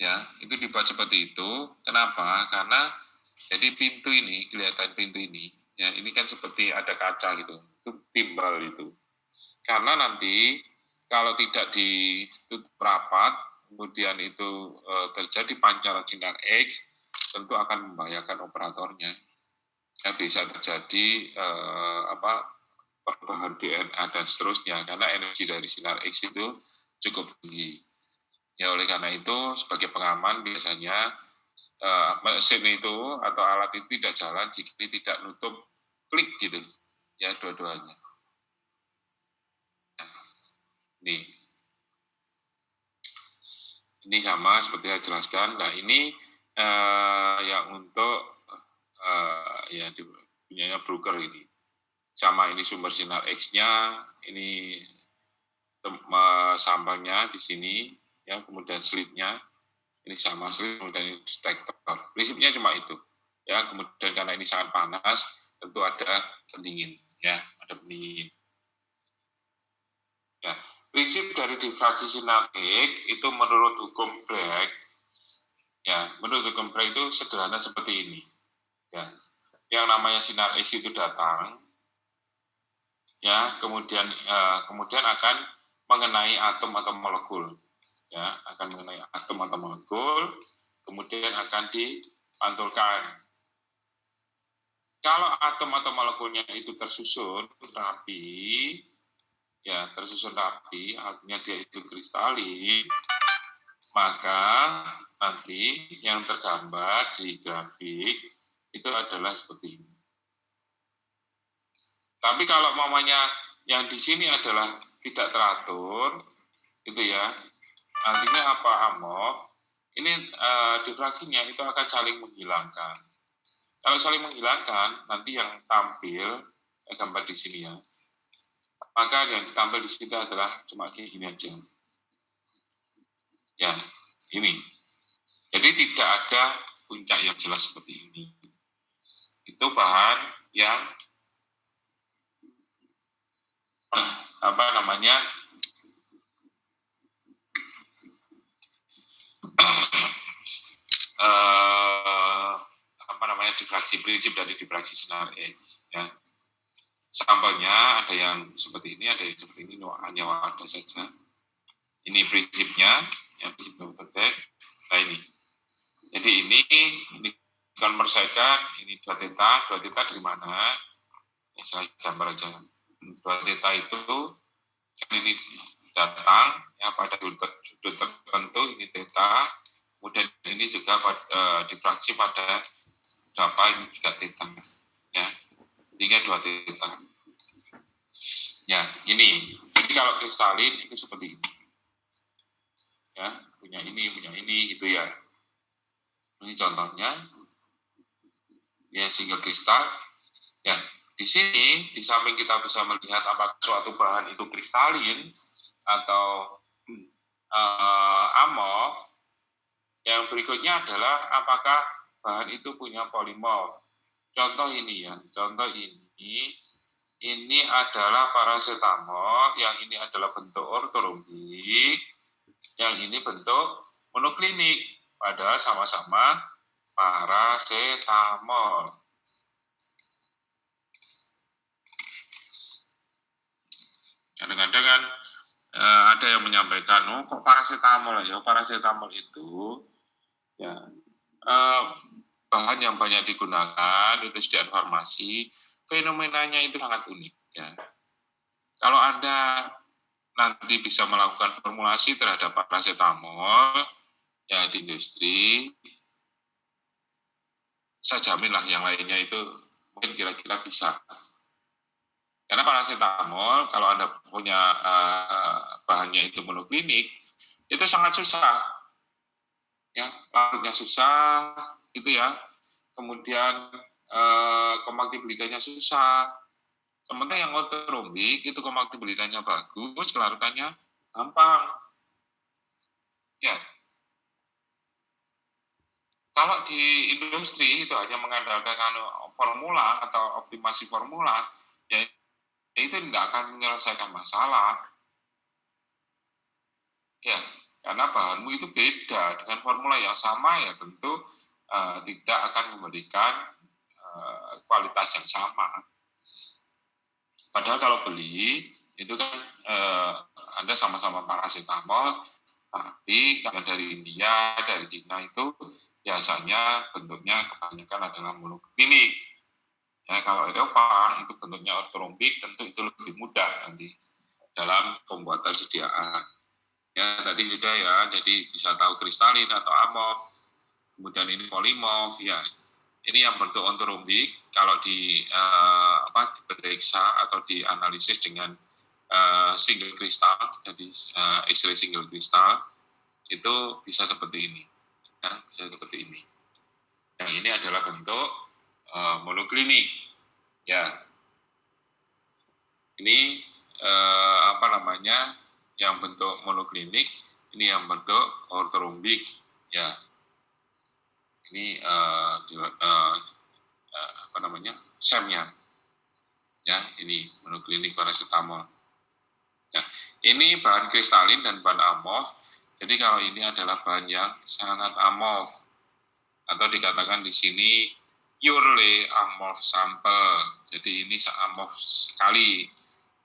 Ya, itu dibuat seperti itu. Kenapa? Karena jadi pintu ini, kelihatan pintu ini, ya ini kan seperti ada kaca gitu, itu timbal itu. Karena nanti kalau tidak ditutup rapat, kemudian itu terjadi pancaran sinar X, tentu akan membahayakan operatornya. Ya, bisa terjadi perubahan DNA dan seterusnya, karena energi dari sinar X itu cukup tinggi. Ya, oleh karena itu sebagai pengaman biasanya mesin itu atau alat itu tidak jalan jika ini tidak nutup klik gitu, ya dua-duanya. Ini sama seperti saya jelaskan. Nah ini yang untuk ya punyanya broker ini. Sama ini sumber sinar X-nya, ini sampelnya di sini, ya kemudian slitnya, ini sama slit, kemudian ini detektor. Prinsipnya cuma itu. Ya kemudian karena ini sangat panas, tentu ada pendingin, ya ada pendingin. Ya, prinsip dari difraksi sinar X itu menurut hukum Bragg, ya menurut hukum Bragg itu sederhana seperti ini. Ya, yang namanya sinar X itu datang, ya kemudian akan mengenai atom atau molekul, ya akan mengenai atom atau molekul, kemudian akan dipantulkan. Kalau atom atau molekulnya itu tersusun rapi, ya tersusun rapi, artinya dia itu kristalin, maka nanti yang tergambar di grafik itu adalah seperti ini. Tapi kalau mamanya yang di sini adalah tidak teratur, itu ya, artinya apa Amor? Ini difraksinya itu akan saling menghilangkan. Kalau saling menghilangkan, nanti yang tampil, saya gambar di sini ya, maka yang ditampil di situ adalah cuma kayak gini aja. Ya, ini. Jadi tidak ada puncak yang jelas seperti ini. Itu bahan yang difraksi, prinsip dari difraksi sinar X. Ya. Sampelnya ada yang seperti ini, ada yang seperti ini, hanya ada saja. Ini prinsipnya, yang prinsip Bragg. Nah ini. Jadi ini konversikan, ini 2 theta dari mana? Ya, saya gambar aja. 2 theta itu, kan ini datang, ya pada sudut tertentu, ini theta, kemudian ini juga difraksi pada berapa, ini juga theta. Ya, sehingga 2 theta. Ya, ini. Jadi kalau kristalin itu seperti ini. Ya, punya ini, gitu ya. Ini contohnya, ya single kristal. Ya, di sini di samping kita bisa melihat apakah suatu bahan itu kristalin atau amorf. Yang berikutnya adalah apakah bahan itu punya polimorf. Contoh ini ya, ini adalah paracetamol, yang ini adalah bentuk ortorombik, yang ini bentuk monoklinik. Padahal sama-sama paracetamol. Kadang-kadang kan ada yang menyampaikan, oh kok paracetamol ya? Paracetamol itu ya bahan yang banyak digunakan di persediaan farmasi, fenomenanya itu sangat unik. Ya. Kalau Anda nanti bisa melakukan formulasi terhadap paracetamol ya di industri, saya jaminlah yang lainnya itu mungkin kira-kira bisa. Karena paracetamol kalau Anda punya bahannya itu monoklinik, itu sangat susah. Ya, larutnya susah, itu ya. Kemudian kompaktabilitasnya susah. Sementara yang ortorombik itu kompaktabilitasnya bagus, kelarutannya gampang. Ya. Kalau di industri itu hanya mengandalkan formula atau optimasi formula, ya itu tidak akan menyelesaikan masalah. Ya, karena bahanmu itu beda dengan formula yang sama ya tentu tidak akan memberikan kualitas yang sama. Padahal kalau beli itu kan Anda sama-sama paracetamol, tapi kalau dari India, dari Cina itu biasanya bentuknya kebanyakan adalah monoklinik. Ya, kalau Eropa itu bentuknya ortorombik, tentu itu lebih mudah nanti dalam pembuatan sediaan. Ya tadi sudah ya, jadi bisa tahu kristalin atau amorf, kemudian ini polimorf ya. Ini yang bentuk ortorombik kalau diperiksa atau dianalisis dengan single kristal, jadi X-ray single kristal itu bisa seperti ini, ya, bisa seperti ini. Yang ini adalah bentuk monoklinik, ya. Ini yang bentuk monoklinik, ini yang bentuk ortorombik, ya. Ini SEM-nya, ya. Ini monoklinik paracetamol. Ya, ini bahan kristalin dan bahan amorf. Jadi kalau ini adalah bahan yang sangat amorf, atau dikatakan di sini purely amorf sample. Jadi ini amorf sekali.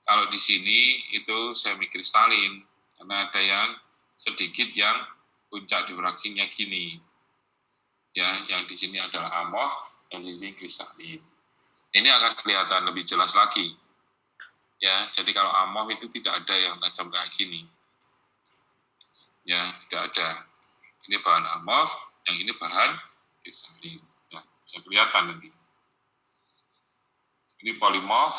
Kalau di sini itu semi kristalin, karena ada yang sedikit yang puncak difraksinya gini. Ya, yang di sini adalah amorf, yang di sini kristalin. Ini akan kelihatan lebih jelas lagi. Ya, jadi kalau amorf itu tidak ada yang tajam kayak gini. Ya, tidak ada. Ini bahan amorf, yang ini bahan kristalin. Ya, bisa kelihatan nanti. Ini polimorf.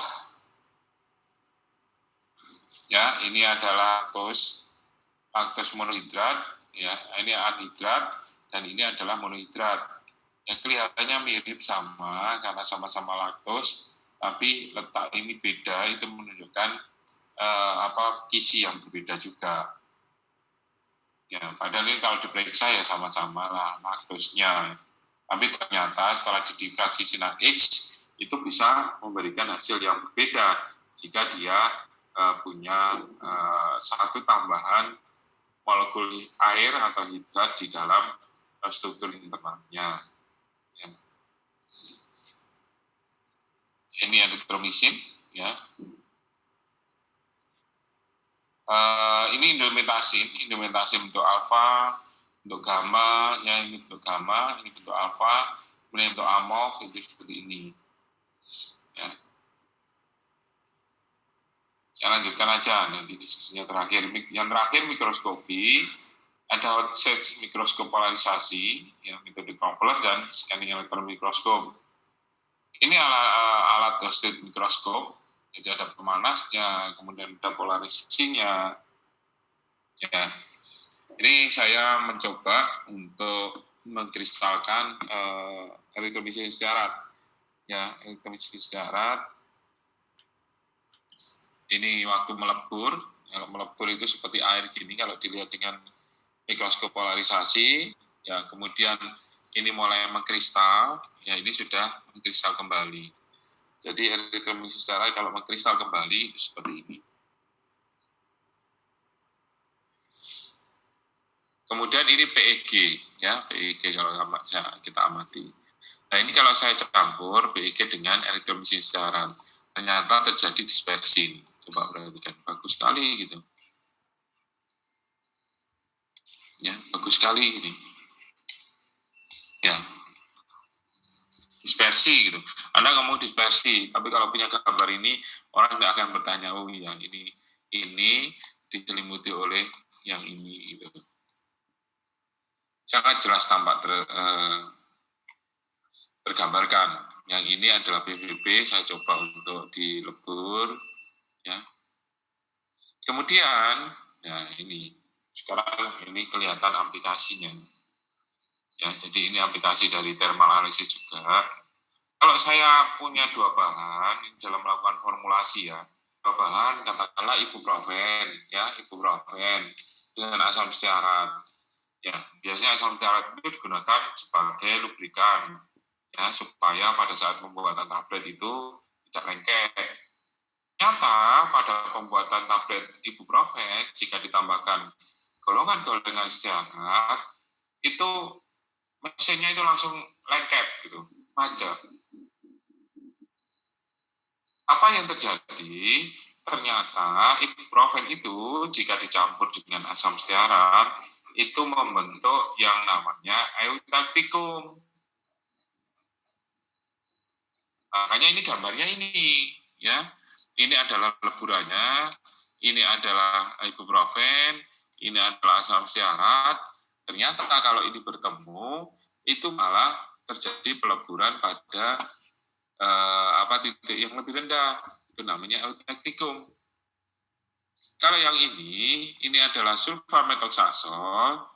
Ya, ini adalah laktos monohidrat. Ya, ini anhidrat dan ini adalah monohidrat. Ya, kelihatannya mirip sama karena sama-sama laktos. Tapi letak ini beda, itu menunjukkan gizi yang berbeda juga. Ya, padahal ini kalau diperiksa ya sama-sama lah laktosnya. Tapi ternyata setelah didifraksi sinar X itu bisa memberikan hasil yang berbeda jika dia punya satu tambahan molekul air atau hidrat di dalam struktur internalnya. Ya. Ini eritromisin, ya. Ini indometasin untuk alfa, untuk gamma, ya ini untuk gamma, ini untuk alfa, kemudian untuk amorf itu seperti ini. Ya. Saya lanjutkan aja nanti diskusinya terakhir. Yang terakhir mikroskopi, ada hot search mikroskop polarisasi, yang metode Kronfler dan scanning elektron mikroskop. Ini alat ghosted mikroskop, jadi ada pemanasnya, kemudian ada polarisasinya. Ya, ini saya mencoba untuk mengkristalkan eritromisin sedarat. Ya, eritromisin sedarat. Ini waktu melebur. Kalau melebur itu seperti air gini, kalau dilihat dengan mikroskop polarisasi, ya kemudian ini mulai mengkristal, ya ini sudah mengkristal kembali. Jadi eritromisin sedarat kalau mengkristal kembali itu seperti ini. Kemudian ini PEG, ya PEG kalau kita amati. Nah ini kalau saya campur PEG dengan eritromisin sedarat, ternyata terjadi dispersi. Coba perhatikan, bagus sekali gitu. Ya, bagus sekali ini. Ya, dispersi gitu. Anda ngomong dispersi, tapi kalau punya gambar ini orang tidak akan bertanya, oh iya ini diselimuti oleh yang ini gitu. Sangat jelas tampak tergambarkan. Yang ini adalah PBB, saya coba untuk dilebur, ya. Kemudian, ya ini sekarang ini kelihatan aplikasinya. Ya, jadi ini aplikasi dari thermal analysis juga. Kalau saya punya dua bahan dalam melakukan formulasi ya, dua bahan katakanlah ibuprofen, ya ibuprofen dengan asam stearat. Ya, biasanya asam stearat itu digunakan sebagai lubrikan, ya supaya pada saat pembuatan tablet itu tidak lengket. Nyata pada pembuatan tablet ibuprofen jika ditambahkan golongan-golongan stearat itu mesinnya itu langsung lengket gitu, macet. Apa yang terjadi? Ternyata ibuprofen itu jika dicampur dengan asam stearat itu membentuk yang namanya eutacticum. Makanya ini gambarnya ini, ya. Ini adalah leburannya, ini adalah ibuprofen, ini adalah asam stearat. Ternyata kalau ini bertemu, itu malah terjadi peleburan pada titik yang lebih rendah. Itu namanya eutacticum. Kalau yang ini adalah sulfamethoxazole.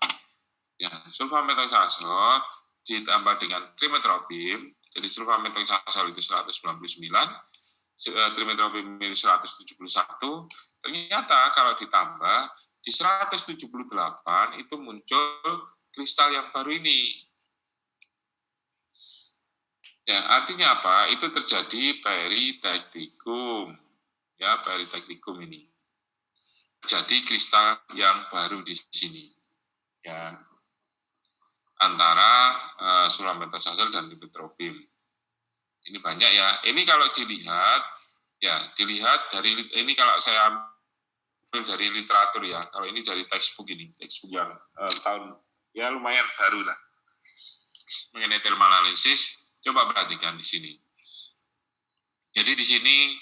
Ya, sulfamethoxazole ditambah dengan trimetropin. Jadi sulfamethoxazole itu 199, trimetropin 171. Ternyata kalau ditambah di 178 itu muncul kristal yang baru ini. Ya, artinya apa? Itu terjadi peritacticum. Ya, peritacticum ini. Jadi kristal yang baru di sini. Ya. Antara sulfamethoxazole dan trimetropin. Ini banyak ya. Ini kalau dilihat dari ini kalau saya ambil dari literatur ya. Kalau ini dari textbook ini, textbook yang tahun ya lumayan baru lah mengenai thermal analysis. Coba perhatikan di sini. Jadi di sini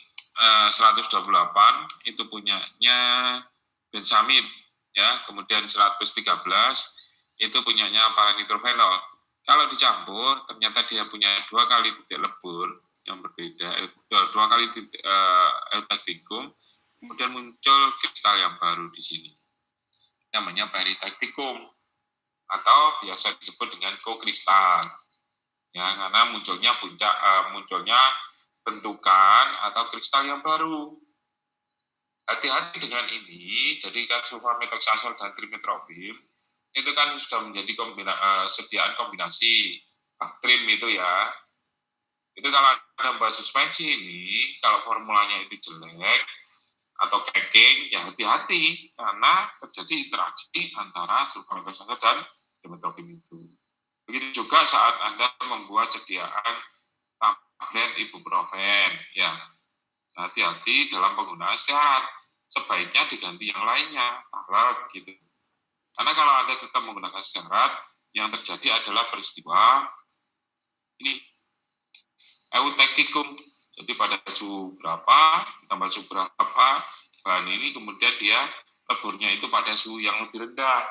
128 itu punyanya bensamid ya, kemudian 113 itu punyanya paranitrofenol. Kalau dicampur ternyata dia punya 2 kali titik lebur yang berbeda, 2 kali titik eutacticum, kemudian muncul kristal yang baru di sini. Namanya peritacticum atau biasa disebut dengan kokristal. Ya, karena munculnya bentukan atau kristal yang baru. Hati-hati dengan ini, jadi kan sulfamethoxazole dan trimetropin itu kan sudah menjadi sediaan kombinasi trim itu ya. Itu kalau Anda bahas suspensi ini, kalau formulanya itu jelek atau cracking, ya hati-hati karena terjadi interaksi antara sulfamethoxazole dan trimetropin itu. Begitu juga saat Anda membuat sediaan tablet ibuprofen, ya hati-hati dalam penggunaan stearat. Sebaiknya diganti yang lainnya, taruh gitu. Karena kalau Anda tetap menggunakan stearat, yang terjadi adalah peristiwa ini eutacticum. Jadi pada suhu berapa, ditambah suhu berapa, bahan ini kemudian dia leburnya itu pada suhu yang lebih rendah.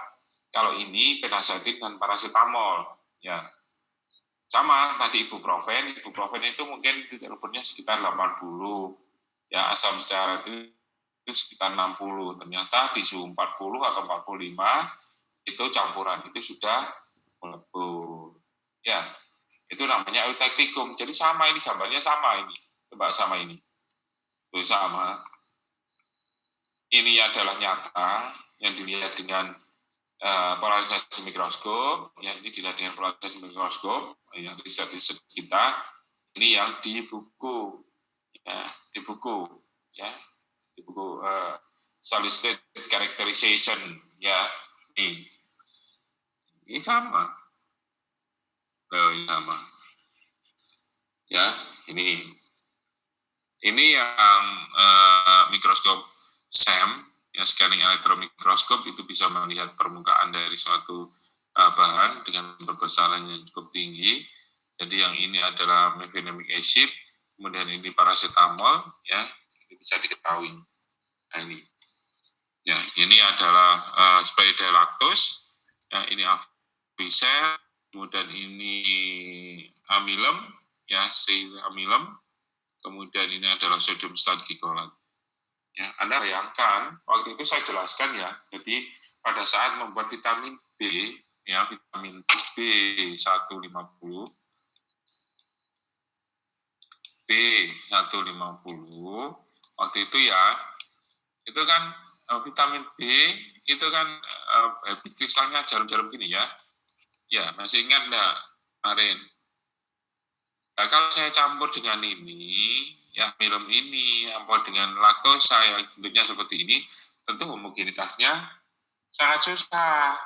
Kalau ini penasatin dan paracetamol. Ya, sama tadi ibuprofen itu mungkin titik leburnya sekitar 80, ya asam stearat itu sekitar 60. Ternyata di suhu 40 atau 45 itu campuran itu sudah melebur. Ya, itu namanya eutacticum. Jadi sama ini gambarnya sama ini. Coba sama ini. Tuh sama. Ini adalah nyata yang dilihat dengan polarisasi mikroskop, ya ini dilihat dengan polarisasi mikroskop, yang riset kita, ini yang di buku, ya di buku solid state characterization, ya ini sama, ini sama, ya ini yang mikroskop SEM, ya scanning elektron mikroskop itu bisa melihat permukaan dari suatu bahan dengan perbesaran yang cukup tinggi. Jadi yang ini adalah mefenamic acid, kemudian ini paracetamol, ya, ini bisa diketahui. Nah ini, ya, ini adalah spray lactose, ya, ini Avisel, kemudian ini amilem, ya, amilem, kemudian ini adalah sodium stagikolat. Ya, Anda bayangkan, waktu itu saya jelaskan ya, jadi pada saat membuat vitamin B, ya, vitamin B150, waktu itu ya, itu kan vitamin B, itu kan kristalnya jarum-jarum gini ya, ya, masih ingat enggak, kemarin? Nah, kalau saya campur dengan ini, ya, minum ini, apa dengan laktosa yang bentuknya seperti ini, tentu homogenitasnya sangat susah.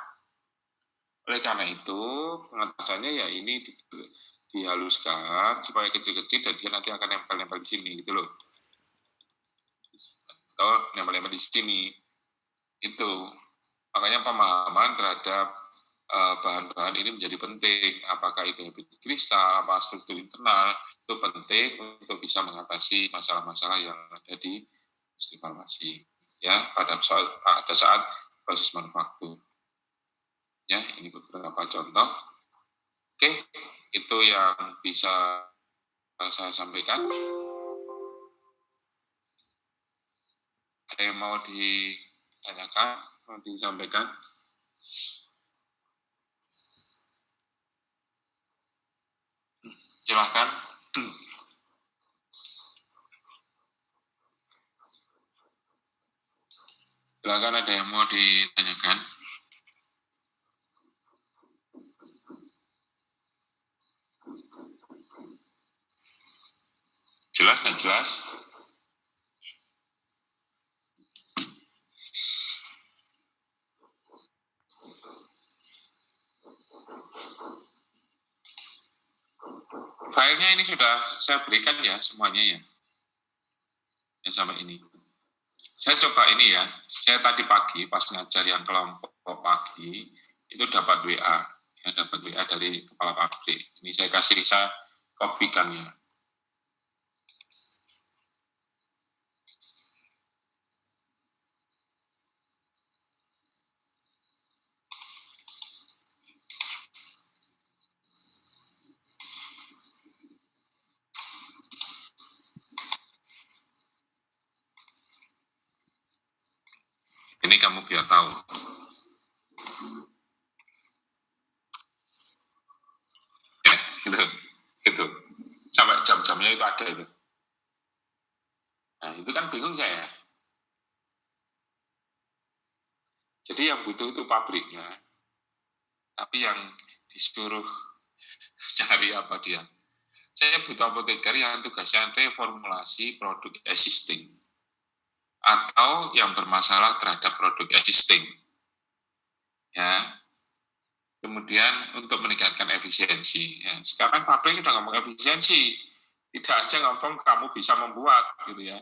Oleh karena itu, pengatasannya ya ini dihaluskan supaya kecil-kecil dan dia nanti akan nempel-nempel di sini gitu loh. Atau nempel-nempel di sini. Itu. Makanya pemahaman terhadap bahan-bahan ini menjadi penting. Apakah itu habit kristal, apa struktur internal, itu penting untuk bisa mengatasi masalah-masalah yang ada di industri farmasi. Ya, pada saat proses manufaktur. Ya, ini beberapa contoh. Oke, itu yang bisa saya sampaikan. Ada yang mau ditanyakan, mau disampaikan? Silahkan. Silahkan, ada yang mau ditanyakan? Jelas, nggak jelas? Filenya ini sudah saya berikan ya semuanya ya. Ya sampai ini. Saya coba ini ya. Saya tadi pagi pas ngajar yang kelompok pagi itu dapat WA. Ya, dapat WA dari kepala pabrik. Ini saya kopikan ya. Ini kamu biar tahu. Ya, gitu. Sampai jam-jamnya itu ada itu. Nah, itu kan bingung saya. Jadi yang butuh itu pabriknya. Tapi yang disuruh cari apa dia? Saya butuh apoteker yang tugasnya reformulasi produk existing. Atau yang bermasalah terhadap produk existing. Ya. Kemudian untuk meningkatkan efisiensi. Ya, sekarang pabrik sudah ngomong efisiensi, tidak aja ngomong kamu bisa membuat gitu ya.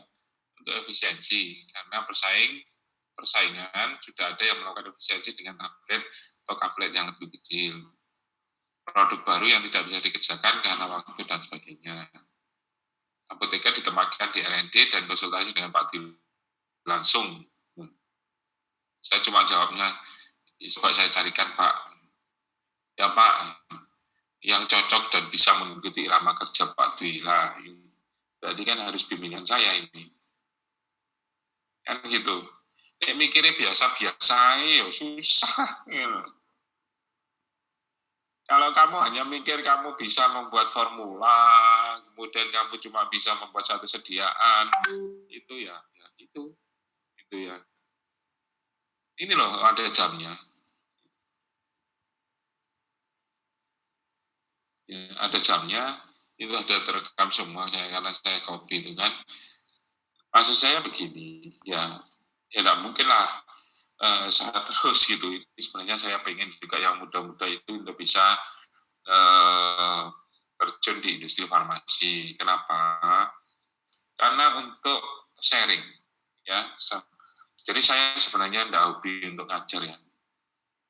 Untuk efisiensi, karena persaingan sudah ada yang melakukan efisiensi dengan tablet atau kaplet yang lebih kecil. Produk baru yang tidak bisa dikerjakan karena waktu dan sebagainya. Apoteker ditempatkan di R&D dan konsultasi dengan Pak Dil langsung. Saya cuma jawabnya, coba saya carikan Pak. Ya Pak, yang cocok dan bisa mengikuti irama kerja Pak Dwi lah. Berarti kan harus bimbingan saya ini. Kan gitu. Mikirnya biasa-biasa, ya susah. Ya. Kalau kamu hanya mikir kamu bisa membuat formula, kemudian kamu cuma bisa membuat satu sediaan, itu ya itu ya. Ini loh ada jamnya. Ya, ada jamnya, itu ada terekam semua karena saya copy itu kan. Maksud saya begini, ya tidak mungkin lah saya terus gitu. Sebenarnya saya pengen juga yang muda-muda itu untuk bisa terjun di industri farmasi. Kenapa? Karena untuk sharing, ya Jadi saya sebenarnya tidak hobi untuk ngajar ya.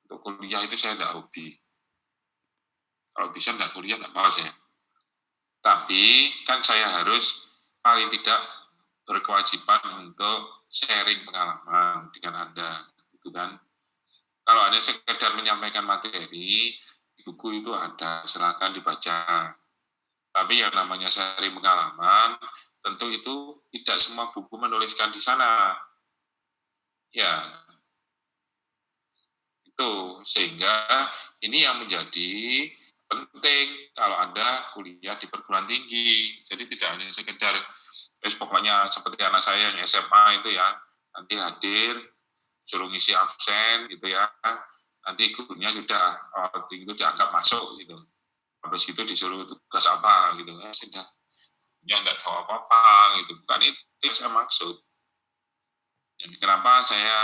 Untuk kuliah itu saya tidak hobi. Kalau bisa tidak kuliah tidak apa saya. Tapi kan saya harus paling tidak berkewajiban untuk sharing pengalaman dengan Anda, gitu kan. Kalau hanya sekedar menyampaikan materi, di buku itu ada, silakan dibaca. Tapi yang namanya sharing pengalaman, tentu itu tidak semua buku menuliskan di sana. Ya, itu sehingga ini yang menjadi penting kalau Anda kuliah di perguruan tinggi. Jadi tidak hanya sekedar pokoknya seperti anak saya yang SMA itu ya, nanti hadir suruh ngisi absen gitu ya, nanti gurunya sudah itu dianggap masuk gitu, habis itu disuruh tugas apa gitu ya, sudah ya nggak tahu apa-apa gitu, bukan itu yang saya maksud. Jadi kenapa saya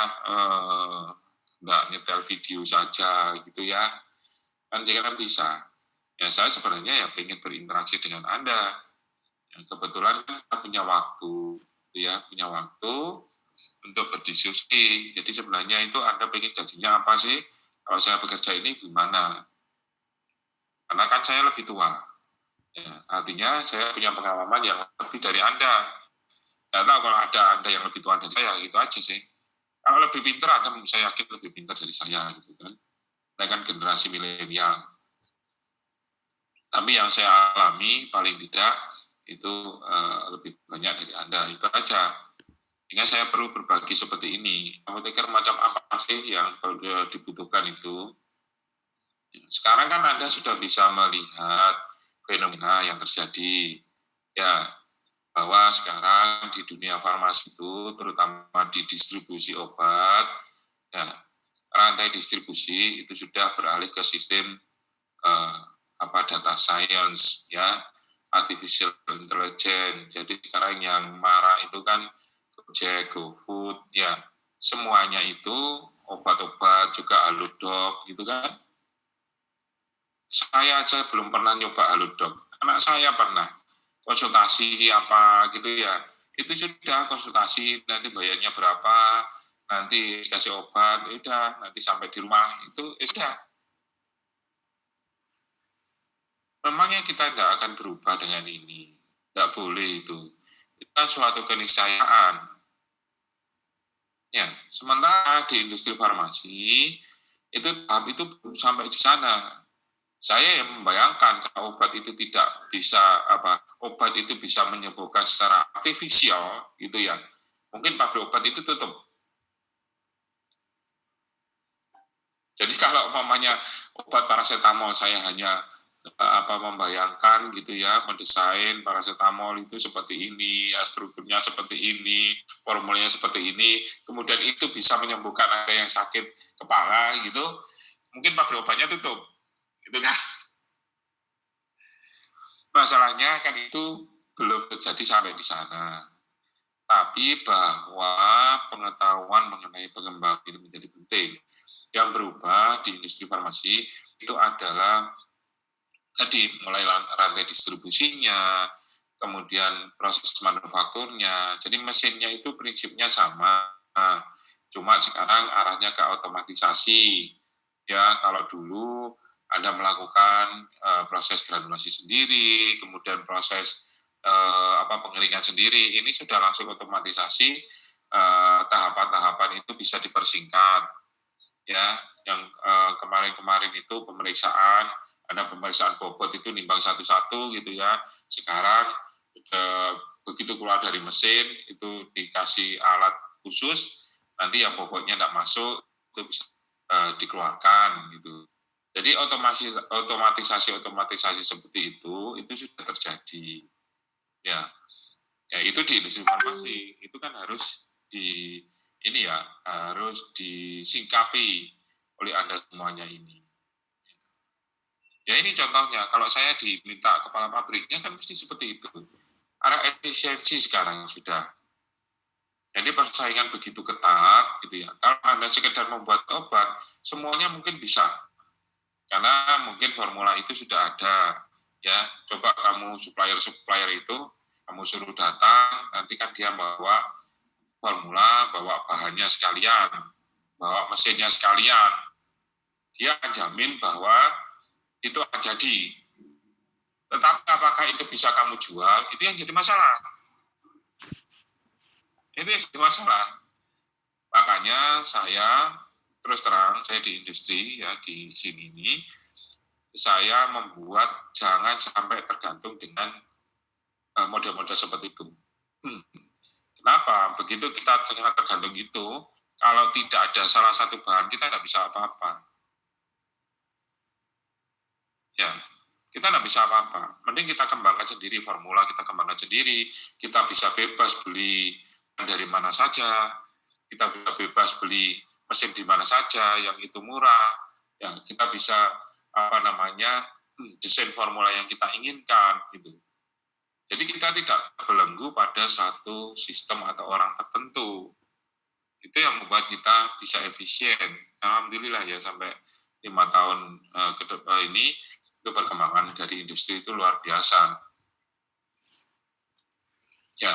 nggak nyetel video saja gitu ya, kan jangan bisa. Ya saya sebenarnya ya pengen berinteraksi dengan Anda. Ya, kebetulan kita punya waktu, ya punya waktu untuk berdiskusi. Jadi sebenarnya itu Anda pengen jadinya apa sih? Kalau saya bekerja ini gimana? Karena kan saya lebih tua. Ya, artinya saya punya pengalaman yang lebih dari Anda. Nggak tahu kalau ada Anda yang lebih tua dari saya, itu aja sih. Kalau lebih pintar, Anda saya yakin lebih pintar dari saya, gitu kan. Anda kan generasi milenial. Tapi yang saya alami paling tidak itu lebih banyak dari Anda, itu aja. Sehingga saya perlu berbagi seperti ini. Kamu pikir macam apa sih yang dibutuhkan itu? Sekarang kan Anda sudah bisa melihat fenomena yang terjadi. Ya, bahwa sekarang di dunia farmasi itu, terutama di distribusi obat, ya, rantai distribusi itu sudah beralih ke sistem data science, ya, artificial intelligence. Jadi sekarang yang marah itu kan Gojek, GoFood, ya, semuanya itu obat-obat juga Halodoc, gitu kan. Saya aja belum pernah nyoba Halodoc. Anak saya pernah konsultasi apa gitu ya. Itu sudah konsultasi, nanti bayarnya berapa, nanti dikasih obat, udah, nanti sampai di rumah itu sudah. Memangnya kita tidak akan berubah dengan ini? Tidak boleh itu. Itu kan suatu keniscayaan. Ya, sementara di industri farmasi itu tahap itu belum sampai di sana. Saya yang membayangkan kalau obat itu tidak bisa obat itu bisa menyembuhkan secara artifisial gitu ya. Mungkin pabrik obat itu tutup. Jadi kalau umpamanya obat paracetamol saya hanya membayangkan gitu ya, mendesain paracetamol itu seperti ini, ya, strukturnya seperti ini, formulanya seperti ini, kemudian itu bisa menyembuhkan ada yang sakit kepala gitu, mungkin pabrik obatnya tutup, gitu kan? Masalahnya kan itu belum terjadi sampai di sana. Tapi bahwa pengetahuan mengenai pengembangan itu menjadi penting. Yang berubah di industri farmasi itu adalah tadi mulai rantai distribusinya, kemudian proses manufakturnya. Jadi mesinnya itu prinsipnya sama, cuma sekarang arahnya ke otomatisasi. Ya, kalau dulu Anda melakukan proses granulasi sendiri, kemudian proses pengeringan sendiri, ini sudah langsung otomatisasi, tahapan-tahapan itu bisa dipersingkat. Ya, yang kemarin-kemarin itu pemeriksaan, ada pemeriksaan bobot itu nimbang satu-satu gitu ya. Sekarang begitu keluar dari mesin itu dikasih alat khusus, nanti yang bobotnya tidak masuk itu bisa dikeluarkan gitu. Jadi otomatisasi seperti itu sudah terjadi. Ya itu di industri farmasi itu kan harus harus disingkapi oleh Anda semuanya ini. Ya ini contohnya, kalau saya diminta kepala pabriknya kan mesti seperti itu. Arah efisiensi sekarang sudah. Jadi persaingan begitu ketat gitu ya. Kalau Anda sekedar membuat obat, semuanya mungkin bisa. Karena mungkin formula itu sudah ada. Ya, coba kamu supplier itu, kamu suruh datang, nanti kan dia bawa formula, bawa bahannya sekalian, bawa mesinnya sekalian, dia akan jamin bahwa itu akan jadi. Tetapi apakah itu bisa kamu jual, itu yang jadi masalah. Itu yang jadi masalah. Makanya saya, terus terang, saya di industri, ya di sini ini, saya membuat jangan sampai tergantung dengan model-model seperti itu. Kenapa? Begitu kita sangat tergantung itu, kalau tidak ada salah satu bahan, kita tidak bisa apa-apa. Ya, kita tidak bisa apa-apa. Mending kita kembangkan sendiri formula, kita kembangkan sendiri, kita bisa bebas beli dari mana saja, kita bisa bebas beli mesin di mana saja, yang itu murah, ya kita bisa desain formula yang kita inginkan, gitu. Jadi kita tidak belenggu pada satu sistem atau orang tertentu. Itu yang membuat kita bisa efisien. Alhamdulillah ya sampai 5 tahun ke depan ini itu perkembangan dari industri itu luar biasa. Ya,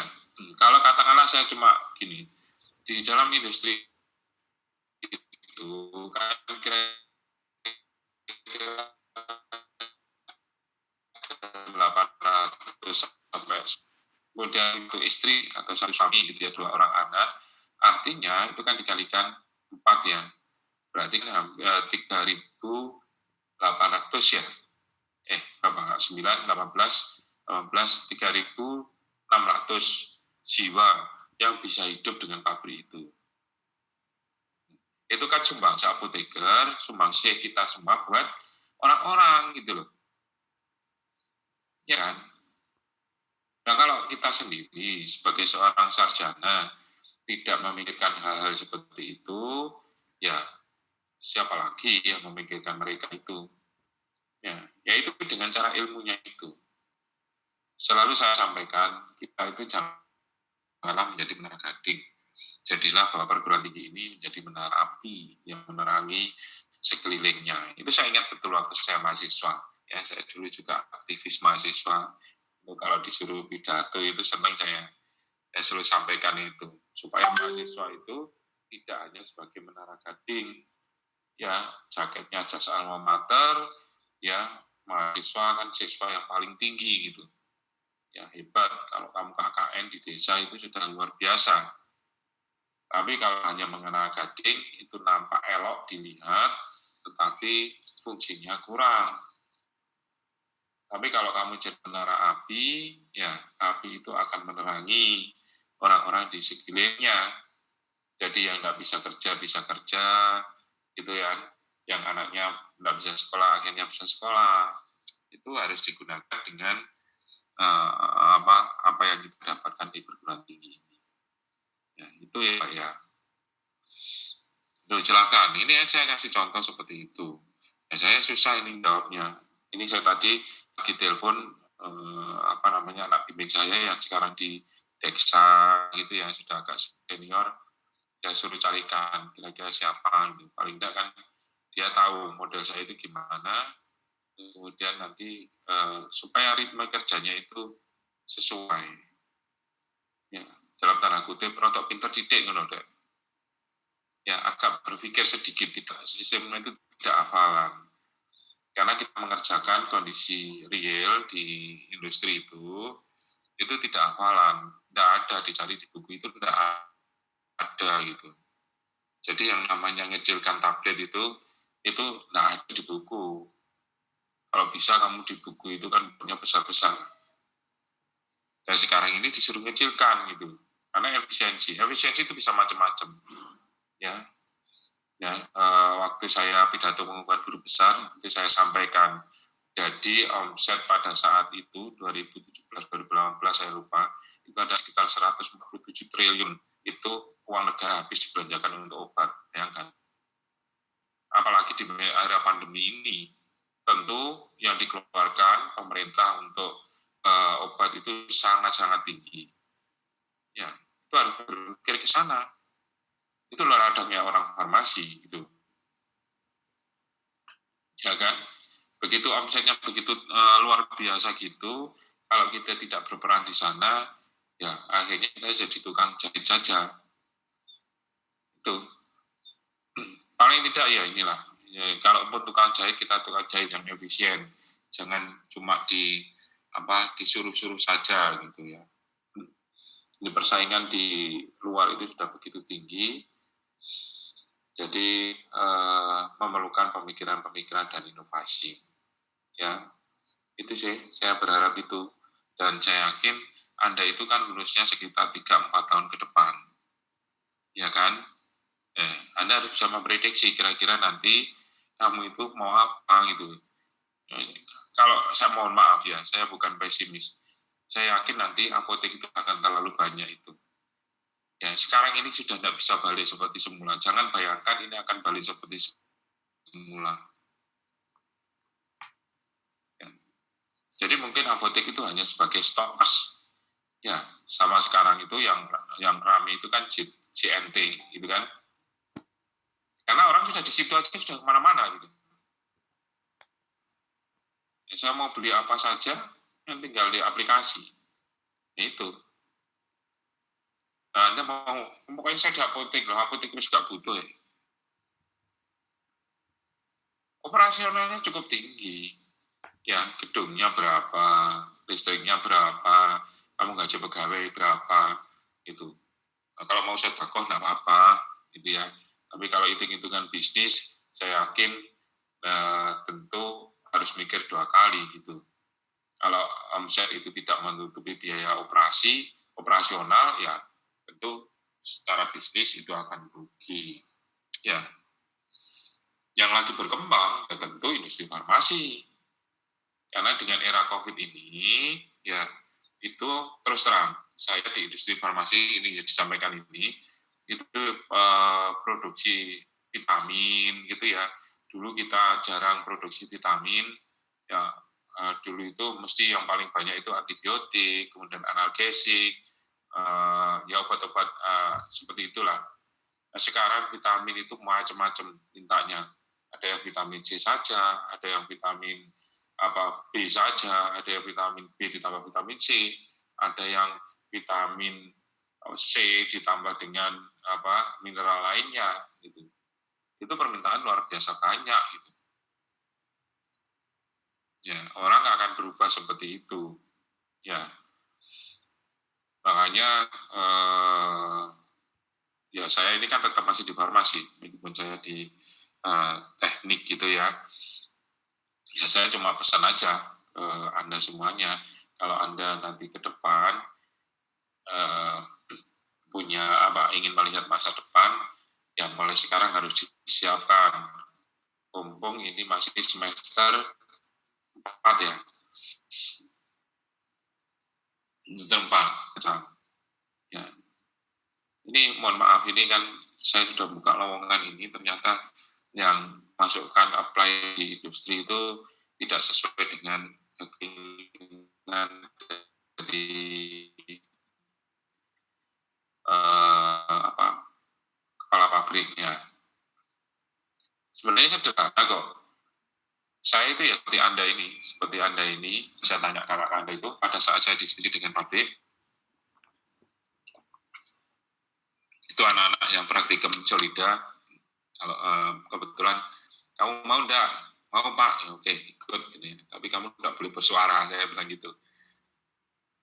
kalau katakanlah saya cuma gini, di dalam industri itu kan kira-kira 800 sampai kemudian itu istri atau satu suami gitu ya, 2 orang anak, artinya itu kan dikalikan 4 ya, berarti kan 3.800 ya, berapa, 9, 18, 3.600 jiwa yang bisa hidup dengan pabrik itu. Itu kan sumbangsi apoteker, sumbangsi kita semua buat orang-orang gitu loh. Ya kan? Nah kalau kita sendiri sebagai seorang sarjana tidak memikirkan hal-hal seperti itu, ya siapa lagi yang memikirkan mereka itu? Ya itu dengan cara ilmunya itu. Selalu saya sampaikan, kita itu janganlah menjadi menara gading. Jadilah bahwa perguruan tinggi ini menjadi menara api yang menerangi sekelilingnya. Itu saya ingat betul waktu saya mahasiswa. Ya, saya dulu juga aktivis mahasiswa. Kalau disuruh pidato itu senang saya selalu sampaikan itu. Supaya mahasiswa itu tidak hanya sebagai menara gading. Ya, jaketnya jas alma mater, ya mahasiswa kan siswa yang paling tinggi gitu. Ya hebat, kalau kamu KKN di desa itu sudah luar biasa. Tapi kalau hanya mengenal gading, itu nampak elok dilihat, tetapi fungsinya kurang. Tapi kalau kamu jadi menara api, ya api itu akan menerangi orang-orang di sekelilingnya. Jadi yang nggak bisa kerja, gitu ya. Yang anaknya nggak bisa sekolah, akhirnya bisa sekolah. Itu harus digunakan dengan apa yang kita dapatkan di perguruan tinggi ini. Ya, itu ya Pak ya. Tuh, silakan. Ini yang saya kasih contoh seperti itu. Ya, saya susah ini jawabnya. Ini saya tadi lagi telepon anak bimbing saya yang sekarang di Deksa gitu ya, sudah agak senior. Ya suruh carikan kira-kira siapa gitu. Paling tidak kan dia tahu model saya itu gimana. Kemudian nanti supaya ritme kerjanya itu sesuai. Ya, dalam tanda kutip rotok pinter didik ngono dek. Ya agak berpikir sedikit, tidak sistemnya itu tidak hafalan. Karena kita mengerjakan kondisi real di industri itu tidak hafalan, tidak ada dicari di buku itu tidak ada gitu. Jadi yang namanya ngecilkan tablet itu tidak ada di buku. Kalau bisa kamu di buku itu kan punya besar-besar. Dan sekarang ini disuruh ngecilkan gitu. Karena efisiensi itu bisa macam-macam. Ya, waktu saya pidato pengumuman guru besar, itu saya sampaikan. Jadi omset pada saat itu 2017-2018 saya lupa, itu ada sekitar 147 triliun. Itu uang negara habis dibelanjakan untuk obat. Bayangkan. Apalagi di era pandemi ini, tentu yang dikeluarkan pemerintah untuk obat itu sangat-sangat tinggi. Ya, itu harus berpikir ke sana. Itu ladangnya orang farmasi itu. Ya kan? Begitu omsetnya begitu luar biasa gitu, kalau kita tidak berperan di sana, ya akhirnya kita jadi tukang jahit saja. tidak ya inilah. Ya, kalaupun tukang jahit, kita tukang jahit yang efisien. Jangan cuma disuruh-suruh saja gitu ya. Ini persaingan di luar itu sudah begitu tinggi. Jadi memerlukan pemikiran-pemikiran dan inovasi. Ya, itu sih saya berharap itu. Dan saya yakin Anda itu kan lulusnya sekitar 3-4 tahun ke depan. Ya kan? Anda harus bisa memprediksi kira-kira nanti kamu itu mau apa gitu. Kalau saya mohon maaf ya, saya bukan pesimis. Saya yakin nanti apotek itu akan terlalu banyak itu. Ya, sekarang ini sudah tidak bisa balik seperti semula. Jangan bayangkan ini akan balik seperti semula. Ya. Jadi mungkin apotek itu hanya sebagai stokers. Ya, sama sekarang itu yang ramai itu kan JNT, gitu kan? Karena orang sudah di situ aja, sudah kemana-mana gitu. Ya, saya mau beli apa saja, yang tinggal di aplikasi. Ya, itu. Nah, Anda mau, pokoknya saya di apotek loh, apotek itu juga butuh ya. Operasionalnya cukup tinggi. Ya, gedungnya berapa, listriknya berapa, kamu gaji pegawai berapa, itu. Nah, kalau mau sedekah nggak apa-apa, gitu ya. Tapi kalau hitung-hitungan bisnis, saya yakin tentu harus mikir 2 kali gitu. Kalau omset itu tidak menutupi biaya operasional, ya tentu secara bisnis itu akan rugi. Ya, yang lagi berkembang ya tentu industri farmasi. Karena dengan era COVID ini, ya itu terus terang, saya di industri farmasi ini ya disampaikan ini, itu produksi vitamin gitu ya. Dulu kita jarang produksi vitamin, ya dulu itu mesti yang paling banyak itu antibiotik, kemudian analgesik, ya obat-obat seperti itulah. Nah, sekarang vitamin itu macam-macam mintanya. Ada yang vitamin C saja, ada yang vitamin B saja, ada yang vitamin B ditambah vitamin C, ada yang vitamin C ditambah dengan mineral lainnya gitu. Itu permintaan luar biasa banyak gitu. Ya, orang akan berubah seperti itu. Ya. Makanya ya saya ini kan tetap masih di farmasi, meskipun saya di teknik gitu ya. Ya saya cuma pesan aja ke Anda semuanya, kalau Anda nanti ke depan ingin melihat masa depan, yang mulai sekarang harus disiapkan. Mumpung ini masih semester 4 ya. Semester 4. Ya. Ini mohon maaf, ini kan saya sudah buka lowongan ini, ternyata yang masukkan apply di industri itu tidak sesuai dengan keinginan dari kepala pabriknya. Sebenarnya sederhana kok. Saya itu ya seperti Anda ini, saya tanya kakak Anda itu, pada saat saya diskusi dengan pabrik, itu anak-anak yang praktikum Solida, kalau kebetulan, kamu mau enggak? Mau Pak, ya, oke, ikut gitu ya. Tapi kamu enggak boleh bersuara, saya bilang gitu.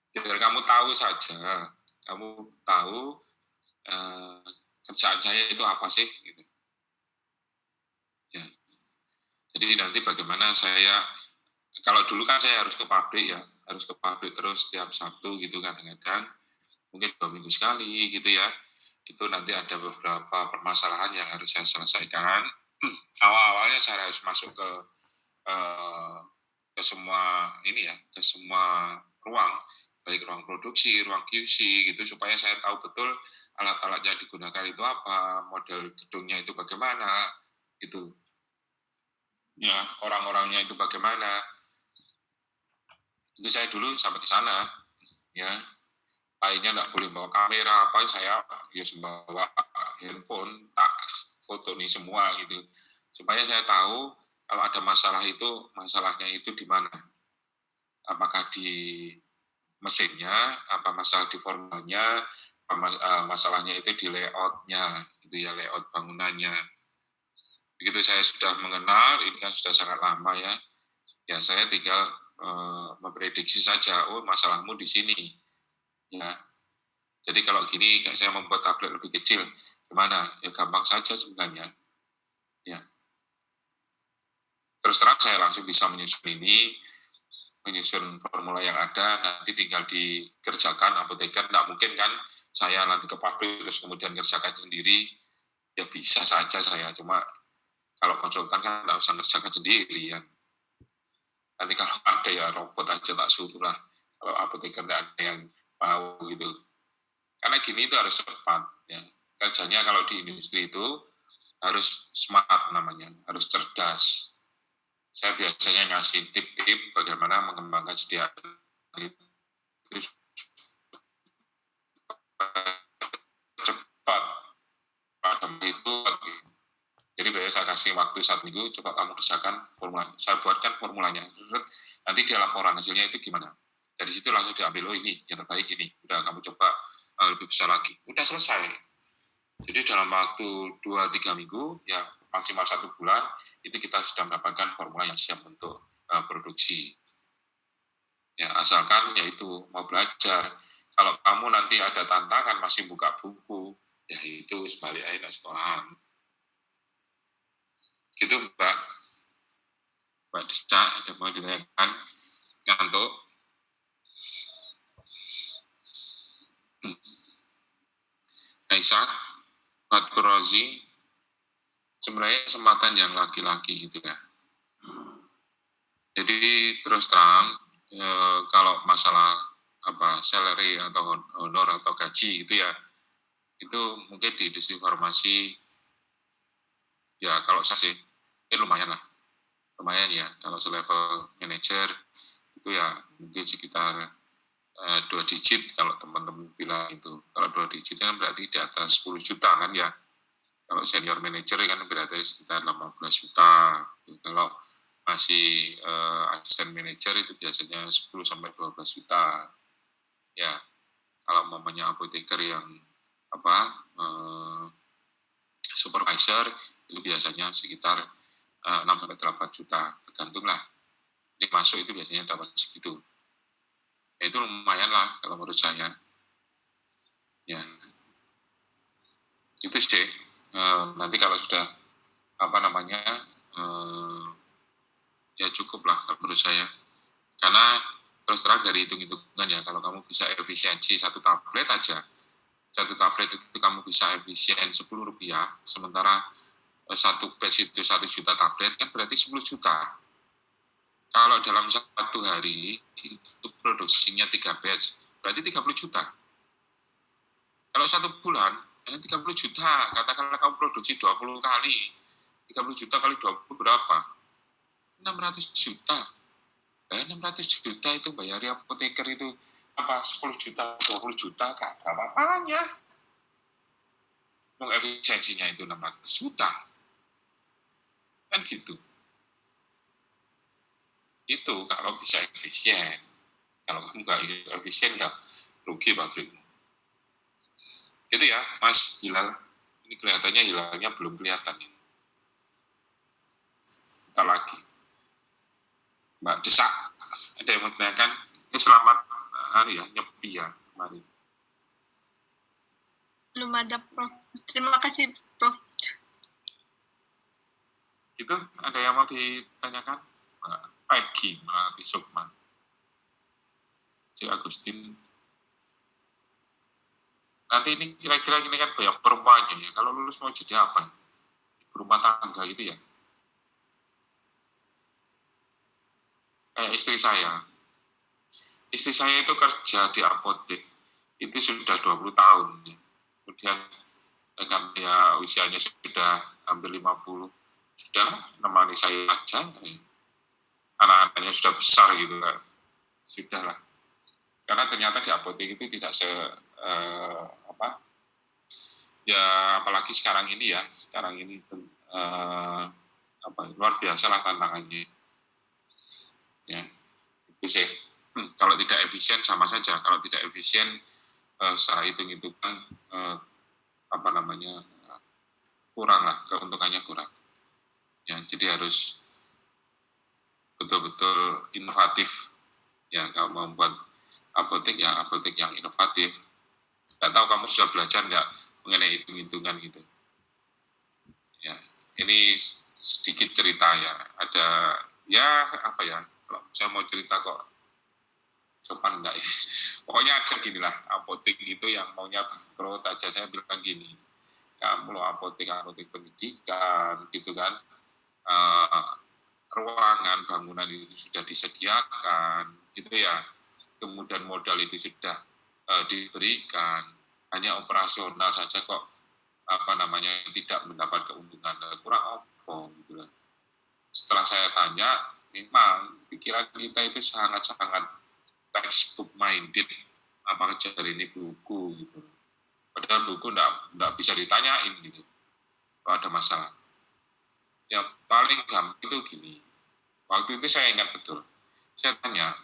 Biar kamu tahu saja, kamu tahu kerjaan saya itu apa sih gitu. Ya. Jadi nanti bagaimana saya, kalau dulu kan saya harus ke pabrik ya, harus ke pabrik terus setiap Sabtu gitu kadang-kadang, mungkin 2 minggu sekali gitu ya. Itu nanti ada beberapa permasalahan yang harus saya selesaikan. Awal-awalnya saya harus masuk ke semua ini ya, ke semua ruang, baik ruang produksi, ruang QC gitu, supaya saya tahu betul alat-alat yang digunakan itu apa, model gedungnya itu bagaimana, gitu. Ya, orang-orangnya itu bagaimana. Itu saya dulu sampai ke sana, ya. Lainnya nggak boleh bawa kamera, saya ya bawa handphone, tak foto nih semua gitu. Supaya saya tahu kalau ada masalah itu, masalahnya itu di mana. Apakah di mesinnya, apa masalah di formalnya, masalahnya itu di layoutnya, gitu ya, layout bangunannya. begitu saya sudah mengenal, ini kan sudah sangat lama ya, ya saya tinggal memprediksi saja, oh masalahmu di sini, ya. Jadi kalau gini, saya membuat tablet lebih kecil, gimana? Ya gampang saja sebenarnya, ya. Terus terang saya langsung bisa menyusun formula yang ada, nanti tinggal dikerjakan apoteker, tidak mungkin kan saya nanti ke pabrik terus kemudian kerjakan sendiri, ya bisa saja saya, cuma kalau konsultan kan tidak usah ngerjakan sendiri ya. Nanti kalau ada ya robot aja tak suruh lah. Kalau apoteker tidak ada yang mau gitu. Karena gini itu harus cepat ya. Kerjanya kalau di industri itu harus smart namanya, harus cerdas. Saya biasanya ngasih tip-tip bagaimana mengembangkan sediaan itu cepat. Pada itu jadi biasanya saya kasih waktu 1 minggu, coba kamu kerjakan formula. Saya buatkan formulanya. Nanti di laporan hasilnya itu gimana. Dari situ langsung diambil, oh ini yang terbaik ini. Udah kamu coba lebih besar lagi. Udah selesai. Jadi dalam waktu 2-3 minggu, ya maksimal 1 bulan, itu kita sudah mendapatkan formula yang siap untuk produksi. Ya asalkan yaitu mau belajar. Kalau kamu nanti ada tantangan masih buka buku, ya itu sebalik aja sekolahan. Gitu Mbak Desa, ada mau ditanyakan ngantuk? Aisyah, Fatkur Rozi, sebenarnya kesempatan yang laki-laki gitu ya. Jadi terus terang, kalau masalah salary atau honor atau gaji gitu ya, itu mungkin di industri farmasi, ya kalau saya sih, lumayan ya, kalau selevel manager, itu ya mungkin sekitar 2 digit kalau teman-teman bilang itu. Kalau 2 digit kan berarti di atas 10 juta kan ya. Kalau senior manager kan berarti sekitar 15 juta. Kalau masih asisten manager itu biasanya 10-12 juta. Ya, kalau mamanya apoteker yang supervisor itu biasanya sekitar 6-8 juta, tergantung lah. Ini masuk itu biasanya dapat segitu. Ya, itu lumayan lah kalau menurut saya. Ya, itu sih. Nanti kalau sudah ya cukup lah kalau menurut saya. Karena terus terang dari hitung-hitungan ya, kalau kamu bisa efisiensi satu tablet itu kamu bisa efisien Rp10, sementara satu batch itu 1 juta tablet kan berarti 10 juta. Kalau dalam 1 hari itu produksinya 3 batch, berarti 30 juta. Kalau 1 bulan, 30 juta, katakanlah kamu produksi 20 kali, 30 juta kali 20 berapa? 600 juta. 600 juta itu bayar apoteker itu 10 juta, 20 juta, gak apa-apanya. Efisiensinya itu 600 juta. Kan gitu. Itu kalau bisa efisien. Kalau kamu nggak efisien, nggak rugi pabrikmu. Itu ya, Mas Hilal. Ini kelihatannya hilalnya belum kelihatan. Bentar lagi. Mbak Desa, ada yang mau tanyakan? Ini selamat nyepi ya kemarin. Belum ada, Prof. Terima kasih, Prof. Gitu, ada yang mau ditanyakan? Peggy Melati Sukma. Si Agustin. Nanti ini kira-kira ini kan banyak perempuannya ya. Kalau lulus mau jadi apa? Berumah tangga gitu ya. Kayak istri saya. Istri saya itu kerja di apotek. Itu sudah 20 tahun. Ya. Kemudian kan ya usianya sudah hampir 50. Sudah nemani saya aja. Anak-anaknya sudah besar gitu kan. Sudahlah. Karena ternyata di apotek itu tidak ya apalagi sekarang ini luar biasa lah tantangannya. Ya, itu sih. Kalau tidak efisien sama saja. Kalau tidak efisien secara hitung-hitungan kurang lah, keuntungannya kurang. Jadi harus betul-betul inovatif. Ya, kalau mau membuat apotek, ya apotek yang inovatif. Nggak tahu kamu sudah belajar nggak mengenai hitung-hitungan gitu. Ya, ini sedikit cerita ya. Ada, ya apa ya, kalau saya mau cerita kok sopan enggak ya. Pokoknya ada gini lah, apotek itu yang maunya bangkrut aja, saya bilang gini, kamu lo apotek pendidikan gitu kan, ruangan bangunan itu sudah disediakan gitu ya, kemudian modal itu sudah diberikan, hanya operasional saja kok tidak mendapat keuntungan, kurang apa gitu lah. Setelah saya tanya, memang pikiran kita itu sangat-sangat textbook minded, apa kejar ini buku gitu. Padahal buku enggak bisa ditanyain gitu kalau ada masalah. Yang paling gampang itu gini, waktu itu saya ingat betul, saya tanya,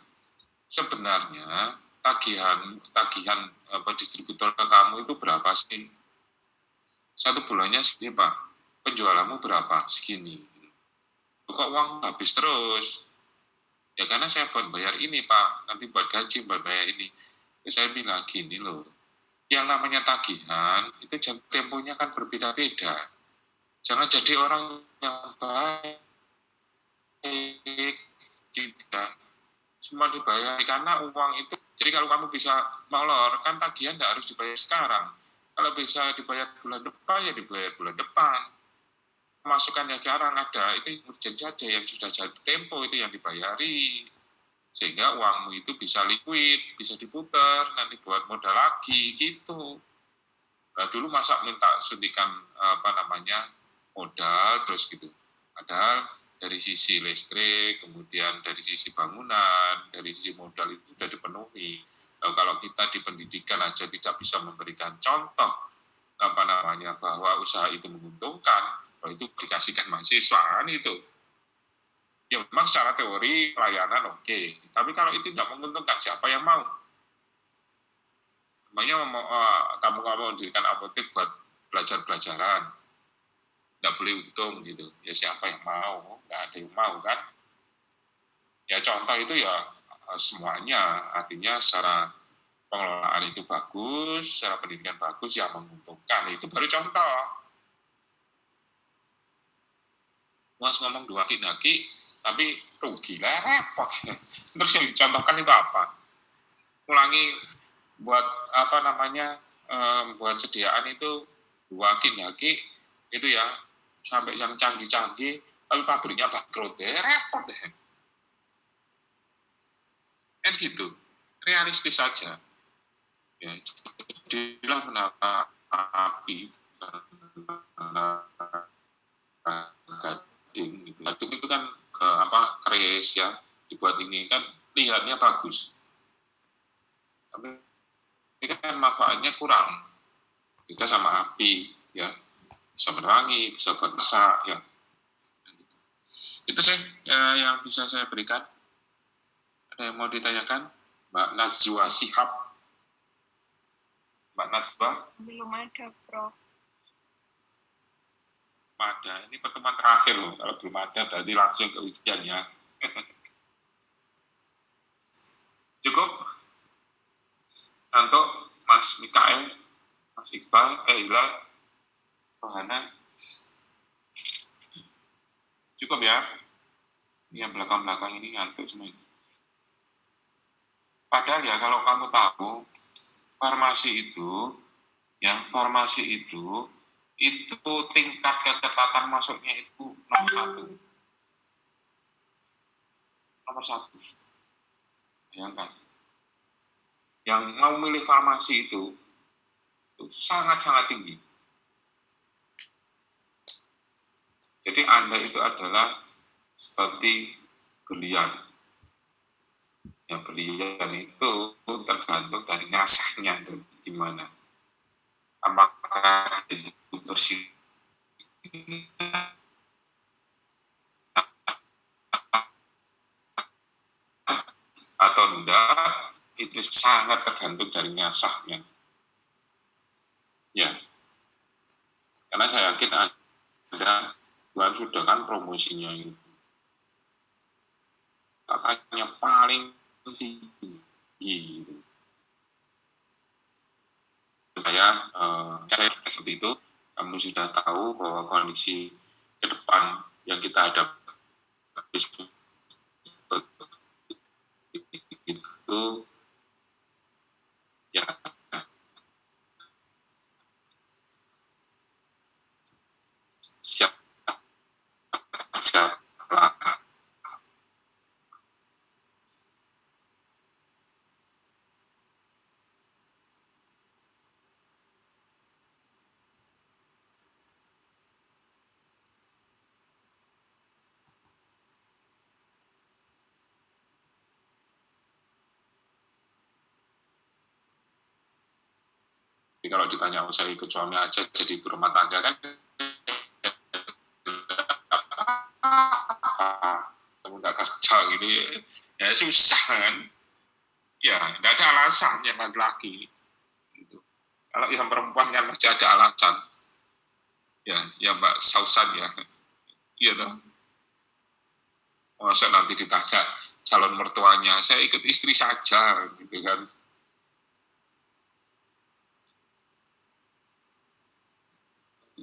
sebenarnya tagihan distributor ke kamu itu berapa sih? Satu bulannya segini Pak, penjualanmu berapa? Segini. Kok uang habis terus? Ya karena saya buat bayar ini Pak, nanti buat gaji, buat bayar ini. Terus saya bilang gini loh, yang namanya tagihan itu jam temponya kan berbeda-beda. Jangan jadi orang yang baik, tidak semua dibayar karena uang itu. Jadi kalau kamu bisa molor, kan tagihan tidak harus dibayar sekarang. Kalau bisa dibayar bulan depan, ya dibayar bulan depan. Masukan yang sekarang ada, itu urgent saja, yang sudah jatuh tempo itu yang dibayari. Sehingga uangmu itu bisa liquid, bisa diputar, nanti buat modal lagi, gitu. Nah, dulu masa minta suntikan modal, terus gitu. Padahal dari sisi listrik, kemudian dari sisi bangunan, dari sisi modal itu sudah dipenuhi. Nah, kalau kita di pendidikan aja tidak bisa memberikan contoh bahwa usaha itu menguntungkan, kalau itu dikasihkan mahasiswa kan itu. Ya memang secara teori pelayanan oke, tapi kalau itu tidak menguntungkan, siapa yang mau? Makanya kamu mau mendirikan apotek buat belajar-belajaran, tidak boleh untung gitu. Ya siapa yang mau? Nggak ada yang mau kan? Ya contoh itu ya semuanya, artinya secara pengelolaan itu bagus, secara pendidikan bagus, yang menguntungkan, itu baru contoh. Mas ngomong dua daki, tapi rugi lah, repot. Terus yang dicontohkan itu apa? Ulangi buat buat sediaan itu dua daki itu ya sampai yang canggih-canggih, tapi pabriknya bangkrut, repot deh. Kan gitu, realistis saja. Ya, jadilah menata api, gading gitu. Gading itu kan keris ya, dibuat ini kan lihatnya bagus, tapi ini kan manfaatnya kurang. Kita sama api ya, bisa menerangi, bisa buat masak ya. Itu sih yang bisa saya berikan. Ada yang mau ditanyakan, Mbak Najwa Shihab? Mbak Najwa? Belum ada, Prof. Ada, ini pertemuan terakhir loh. Kalau belum ada berarti langsung ke ujian ya. Cukup? Untuk Mas Mikael, Mas Iqbal, Hilal, Rohana. Cukup ya? Ini yang belakang-belakang ini ngantuk semua. Padahal ya kalau kamu tahu, farmasi itu tingkat keketatan masuknya itu nomor satu. Bayangkan, yang mau milih farmasi itu sangat-sangat tinggi. Jadi Anda itu adalah seperti berlian. Ya berlian itu tergantung dari ngasahnya dan gimana. Apakah itu bersih atau enggak, itu sangat tergantung dari ngasahnya. Ya, karena saya yakin Anda bulan sudah kan promosinya itu. Katanya paling tinggi gitu. Saya seperti itu, kamu sudah tahu bahwa kondisi ke depan yang kita hadapi itu ya siap kalau ditanya saya ikut suami aja jadi ibu rumah tangga kan kamu nggak kerja gitu ya susah kan ya nggak ada alasan yang laki-laki gitu. Kalau yang perempuan kan masih ada alasan ya Mbak Sausan ya iya dong masa nanti ditanya calon mertuanya saya ikut istri saja gitu kan.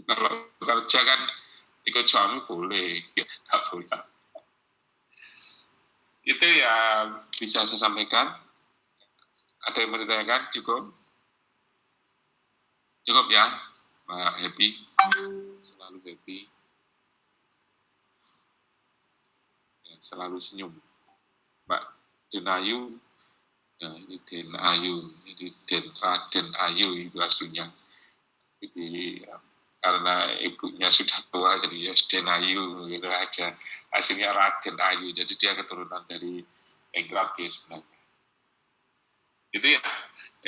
Kalau kerja kan ikut suami boleh, ya tak boleh. Itu yang bisa saya sampaikan. Ada yang mau ditanyakan? Cukup? Cukup ya, Mbak Happy. Selalu happy. Ya, selalu senyum. Mbak Denayu, ya ini Den Ayu, jadi Raden Ayu itu aslinya. Jadi karena ibunya sudah tua jadi ya Den Ayu gitu aja aslinya Raden Ayu jadi dia keturunan dari Enggrati sebenarnya itu ya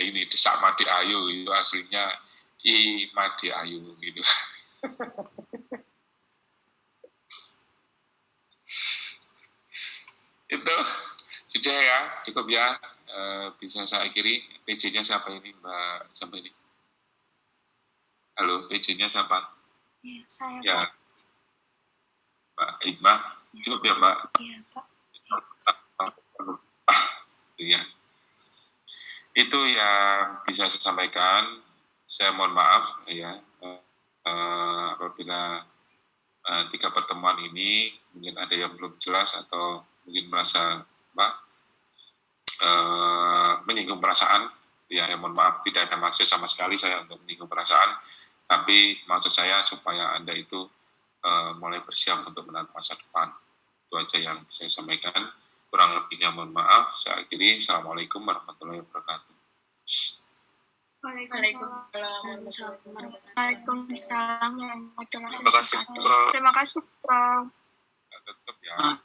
ini Desak Made Ayu itu aslinya I Made Ayu gitu itu sudah ya cukup ya bisa saya akhiri PJ-nya siapa ini Mbak sampai ini halo PJ-nya siapa Ya, saya ya Pak. Mbak Iqbal cukup ya Mbak Iya Pak. ya itu yang bisa saya sampaikan saya mohon maaf ya apabila 3 pertemuan ini mungkin ada yang belum jelas atau mungkin merasa menyinggung perasaan ya mohon maaf tidak ada maksud sama sekali saya untuk menyinggung perasaan tapi maksud saya supaya Anda itu mulai bersiap untuk menatap masa depan itu aja yang saya sampaikan kurang lebihnya mohon maaf saya akhiri assalamualaikum warahmatullahi wabarakatuh. Waalaikumsalam warahmatullahi Terima kasih, wabarakatuh. Terima kasih, Prof. Tetap ya.